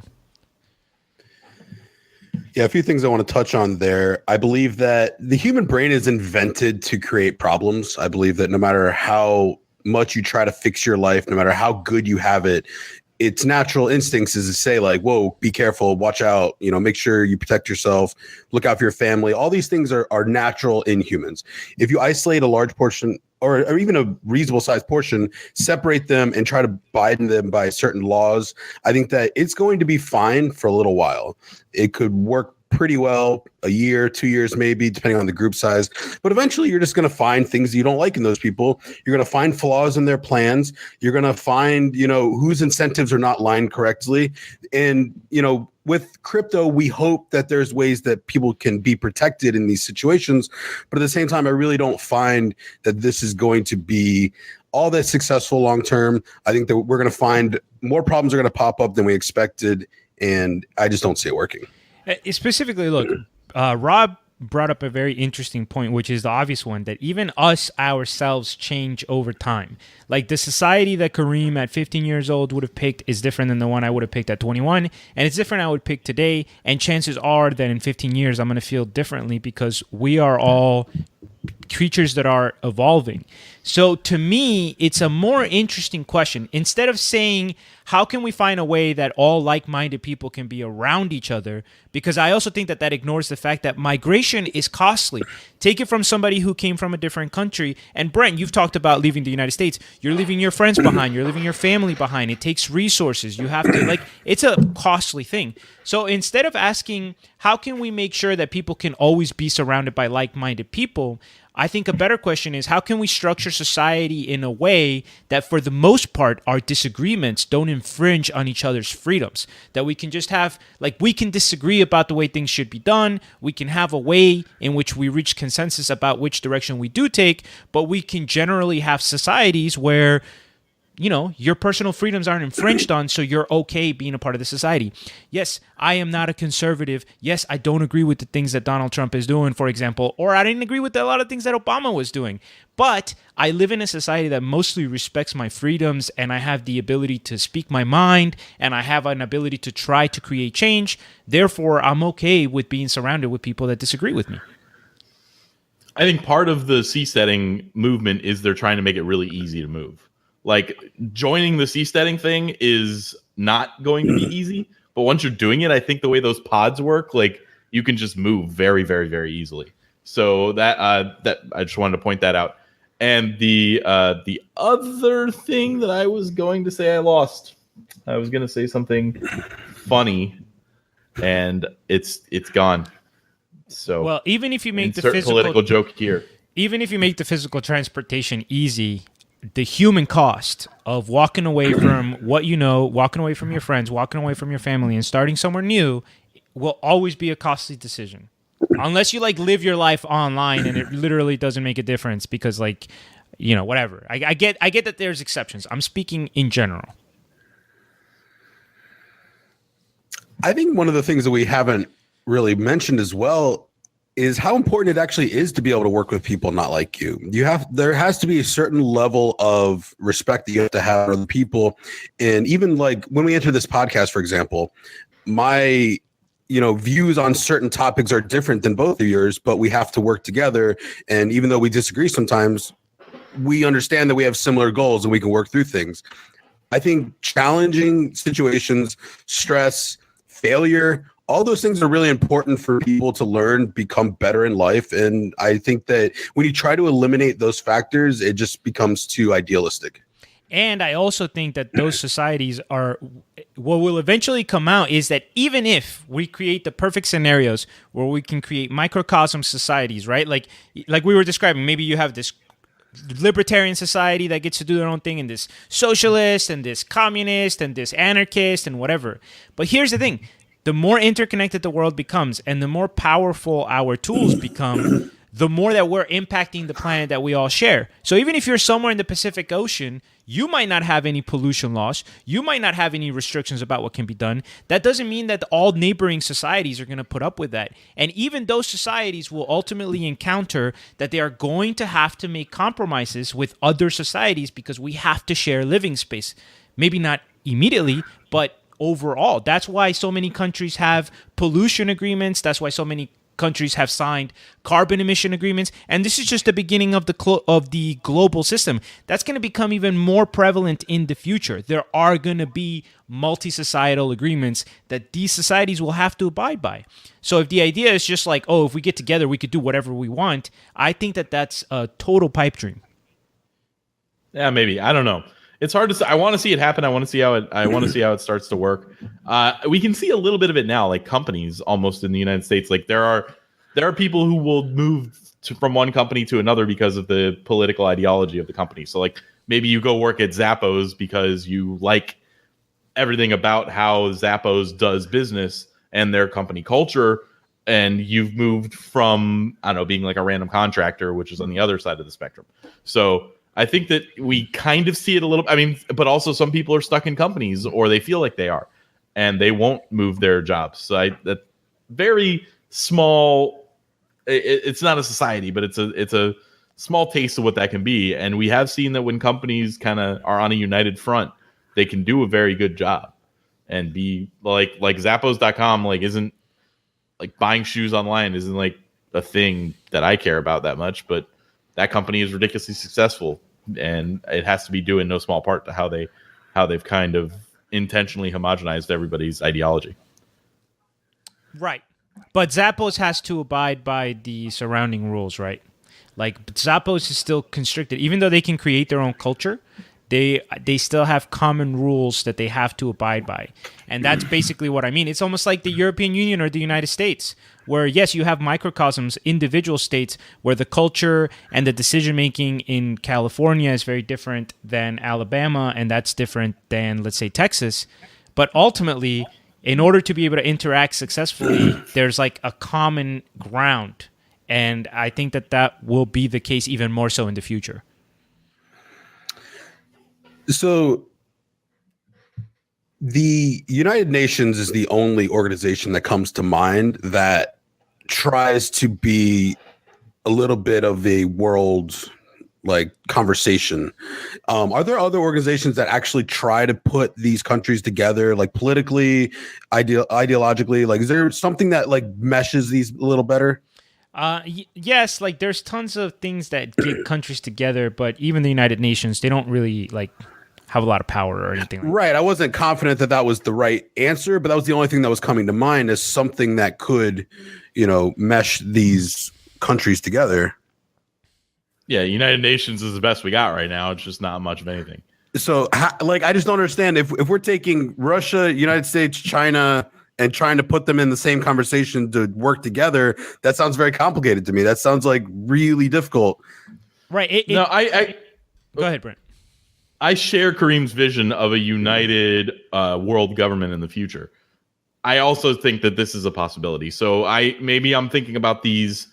Yeah, a few things I want to touch on there. I believe that the human brain is invented to create problems. I believe that no matter how much you try to fix your life, no matter how good you have it, its natural instincts is to say like, whoa, be careful, watch out, make sure you protect yourself, look out for your family. All these things are natural in humans. If you isolate a large portion or even a reasonable sized portion, separate them and try to bind them by certain laws, I think that it's going to be fine for a little while. It could work pretty well, a year, 2 years, maybe, depending on the group size. But eventually you're just going to find things you don't like in those people. You're going to find flaws in their plans. You're going to find, whose incentives are not lined correctly. And, with crypto, we hope that there's ways that people can be protected in these situations. But at the same time, I really don't find that this is going to be all that successful long term. I think that we're going to find more problems are going to pop up than we expected. And I just don't see it working. Specifically, look, Rob brought up a very interesting point, which is the obvious one, that even us ourselves change over time. Like, the society that Kareem at 15 years old would have picked is different than the one I would have picked at 21, and it's different I would pick today, and chances are that in 15 years I'm going to feel differently because we are all creatures that are evolving. So to me, it's a more interesting question. Instead of saying, how can we find a way that all like-minded people can be around each other? Because I also think that ignores the fact that migration is costly. Take it from somebody who came from a different country. And Brent, you've talked about leaving the United States. You're leaving your friends behind. You're leaving your family behind. It takes resources. You have to, it's a costly thing. So instead of asking, how can we make sure that people can always be surrounded by like-minded people, I think a better question is, how can we structure society in a way that for the most part our disagreements don't infringe on each other's freedoms? That we can just have, we can disagree about the way things should be done. We can have a way in which we reach consensus about which direction we do take, but we can generally have societies where your personal freedoms aren't infringed on, so you're okay being a part of the society. Yes, I am not a conservative. Yes, I don't agree with the things that Donald Trump is doing, for example, or I didn't agree with a lot of things that Obama was doing. But I live in a society that mostly respects my freedoms, and I have the ability to speak my mind, and I have an ability to try to create change. Therefore, I'm okay with being surrounded with people that disagree with me. I think part of the seasteading movement is they're trying to make it really easy to move. Like, joining the seasteading thing is not going to be easy, but once you're doing it, I think the way those pods work, like, you can just move very, very, very easily. So that I just wanted to point that out. And the other thing that I was going to say, I lost. I was going to say something funny, and it's gone. So, well, even if you make the political joke here, even if you make the physical transportation easy, the human cost of walking away from what you know, walking away from your friends, walking away from your family, and starting somewhere new will always be a costly decision. Unless you live your life online and it literally doesn't make a difference because whatever. I get that there's exceptions. I'm speaking in general. I think one of the things that we haven't really mentioned as well is how important it actually is to be able to work with people not like you. There has to be a certain level of respect that you have to have for other people. And even like when we enter this podcast, for example, my views on certain topics are different than both of yours, but we have to work together. And even though we disagree sometimes, we understand that we have similar goals and we can work through things. I think challenging situations, stress, failure, all those things are really important for people to learn, become better in life. And I think that when you try to eliminate those factors, it just becomes too idealistic. And I also think that those societies are what will eventually come out is that even if we create the perfect scenarios where we can create microcosm societies, right? Like we were describing, maybe you have this libertarian society that gets to do their own thing, and this socialist and this communist and this anarchist and whatever. But here's the thing. The more interconnected the world becomes and the more powerful our tools become, the more that we're impacting the planet that we all share. So even if you're somewhere in the Pacific Ocean, you might not have any pollution laws. You might not have any restrictions about what can be done. That doesn't mean that all neighboring societies are going to put up with that. And even those societies will ultimately encounter that they are going to have to make compromises with other societies because we have to share living space. Maybe not immediately, but overall. That's why so many countries have pollution agreements. That's why so many countries have signed carbon emission agreements, and this is just the beginning of the global system. That's going to become even more prevalent in the future. There are going to be multi-societal agreements that these societies will have to abide by. So if the idea is just like, if we get together, we could do whatever we want, I think that that's a total pipe dream. Yeah, maybe. I don't know. It's hard to say. I want to see it happen. I want to see how it starts to work. We can see a little bit of it now, like companies almost in the United States. Like there are people who will move from one company to another because of the political ideology of the company. So like maybe you go work at Zappos because you like everything about how Zappos does business and their company culture, and you've moved from, I don't know, being like a random contractor, which is on the other side of the spectrum. So I think that we kind of see it a little. I mean, but also some people are stuck in companies, or they feel like they are, and they won't move their jobs. So that very small. It's not a society, but it's a small taste of what that can be. And we have seen that when companies kind of are on a united front, they can do a very good job and be like Zappos.com. Like isn't like buying shoes online isn't like a thing that I care about that much, but that company is ridiculously successful. And it has to be due in no small part to how they've kind of intentionally homogenized everybody's ideology. Right. But Zappos has to abide by the surrounding rules, right? Like Zappos is still constricted. Even though they can create their own culture, they still have common rules that they have to abide by. And that's basically what I mean. It's almost like the European Union or the United States, where, yes, you have microcosms, individual states, where the culture and the decision-making in California is very different than Alabama, and that's different than, let's say, Texas. But ultimately, in order to be able to interact successfully, there's like a common ground. And I think that will be the case even more so in the future. So the United Nations is the only organization that comes to mind that tries to be a little bit of a world like conversation. Are there other organizations that actually try to put these countries together, like politically, ideologically? Like, is there something that like meshes these a little better? Yes, like there's tons of things that get countries together, but even the United Nations, they don't really like have a lot of power or anything like Right. I wasn't confident that that was the right answer, but that was the only thing that was coming to mind as something that could, mesh these countries together. Yeah, United Nations is the best we got right now. It's just not much of anything. So, I just don't understand if we're taking Russia, United States, China, and trying to put them in the same conversation to work together. That sounds very complicated to me. That sounds like really difficult. Right. I go ahead, Brent. I share Kareem's vision of a united world government in the future. I also think that this is a possibility. So I'm thinking about these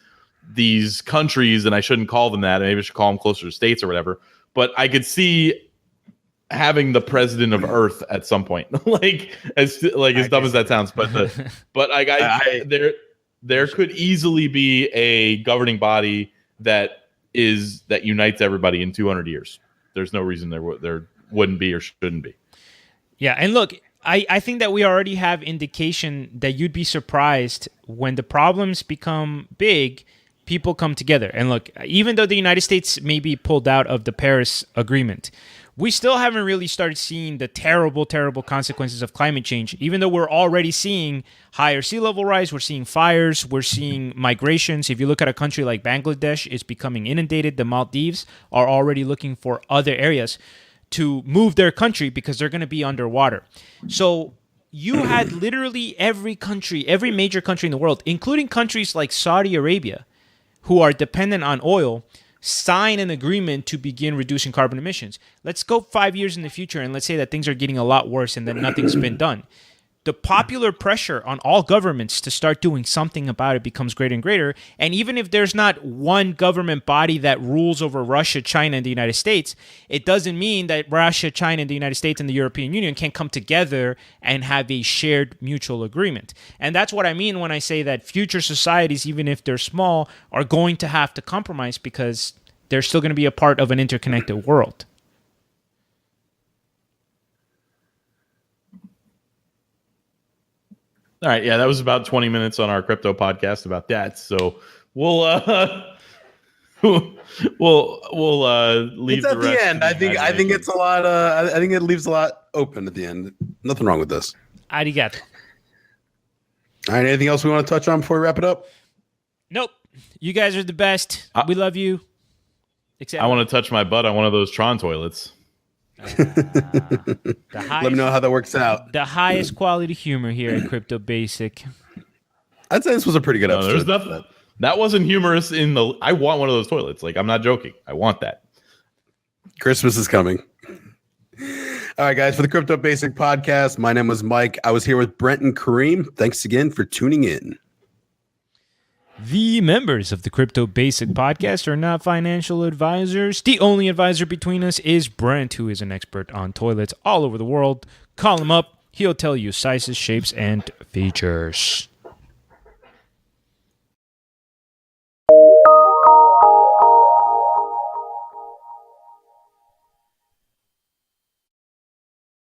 countries, and I shouldn't call them that. Maybe I should call them closer to states or whatever. But I could see having the president of Earth at some point, as dumb as that sounds. There could easily be a governing body that unites everybody in 200 years. There's no reason there wouldn't be or shouldn't be. Yeah, and look, I think that we already have indication that you'd be surprised when the problems become big, people come together. And look, even though the United States may be pulled out of the Paris Agreement, we still haven't really started seeing the terrible, terrible consequences of climate change. Even though we're already seeing higher sea level rise, we're seeing fires, we're seeing migrations. If you look at a country like Bangladesh, it's becoming inundated. The Maldives are already looking for other areas to move their country because they're going to be underwater. So you had literally every major country in the world, including countries like Saudi Arabia, who are dependent on oil, sign an agreement to begin reducing carbon emissions. Let's go 5 years in the future and let's say that things are getting a lot worse and that nothing's been done. The popular pressure on all governments to start doing something about it becomes greater and greater. And even if there's not one government body that rules over Russia, China, and the United States, it doesn't mean that Russia, China, and the United States and the European Union can't come together and have a shared mutual agreement. And that's what I mean when I say that future societies, even if they're small, are going to have to compromise because they're still going to be a part of an interconnected world. All right, yeah, that was about 20 minutes on our crypto podcast about that. So we'll leave it's at the end. I think it's a lot. I think it leaves a lot open at the end. Nothing wrong with this. Arigato. All right. Anything else we want to touch on before we wrap it up? Nope. You guys are the best. We love you. I want to touch my butt on one of those Tron toilets. Let me know how that works out. The highest quality humor here at Crypto Basic. I'd say this was a pretty good episode. There's nothing. That wasn't humorous I want one of those toilets. Like, I'm not joking. I want that. Christmas is coming. All right, guys, for the Crypto Basic podcast, my name was Mike. I was here with Brent and Kareem. Thanks again for tuning in. The members of the Crypto Basic podcast are not financial advisors. The only advisor between us is Brent, who is an expert on toilets all over the world. Call him up. He'll tell you sizes, shapes, and features.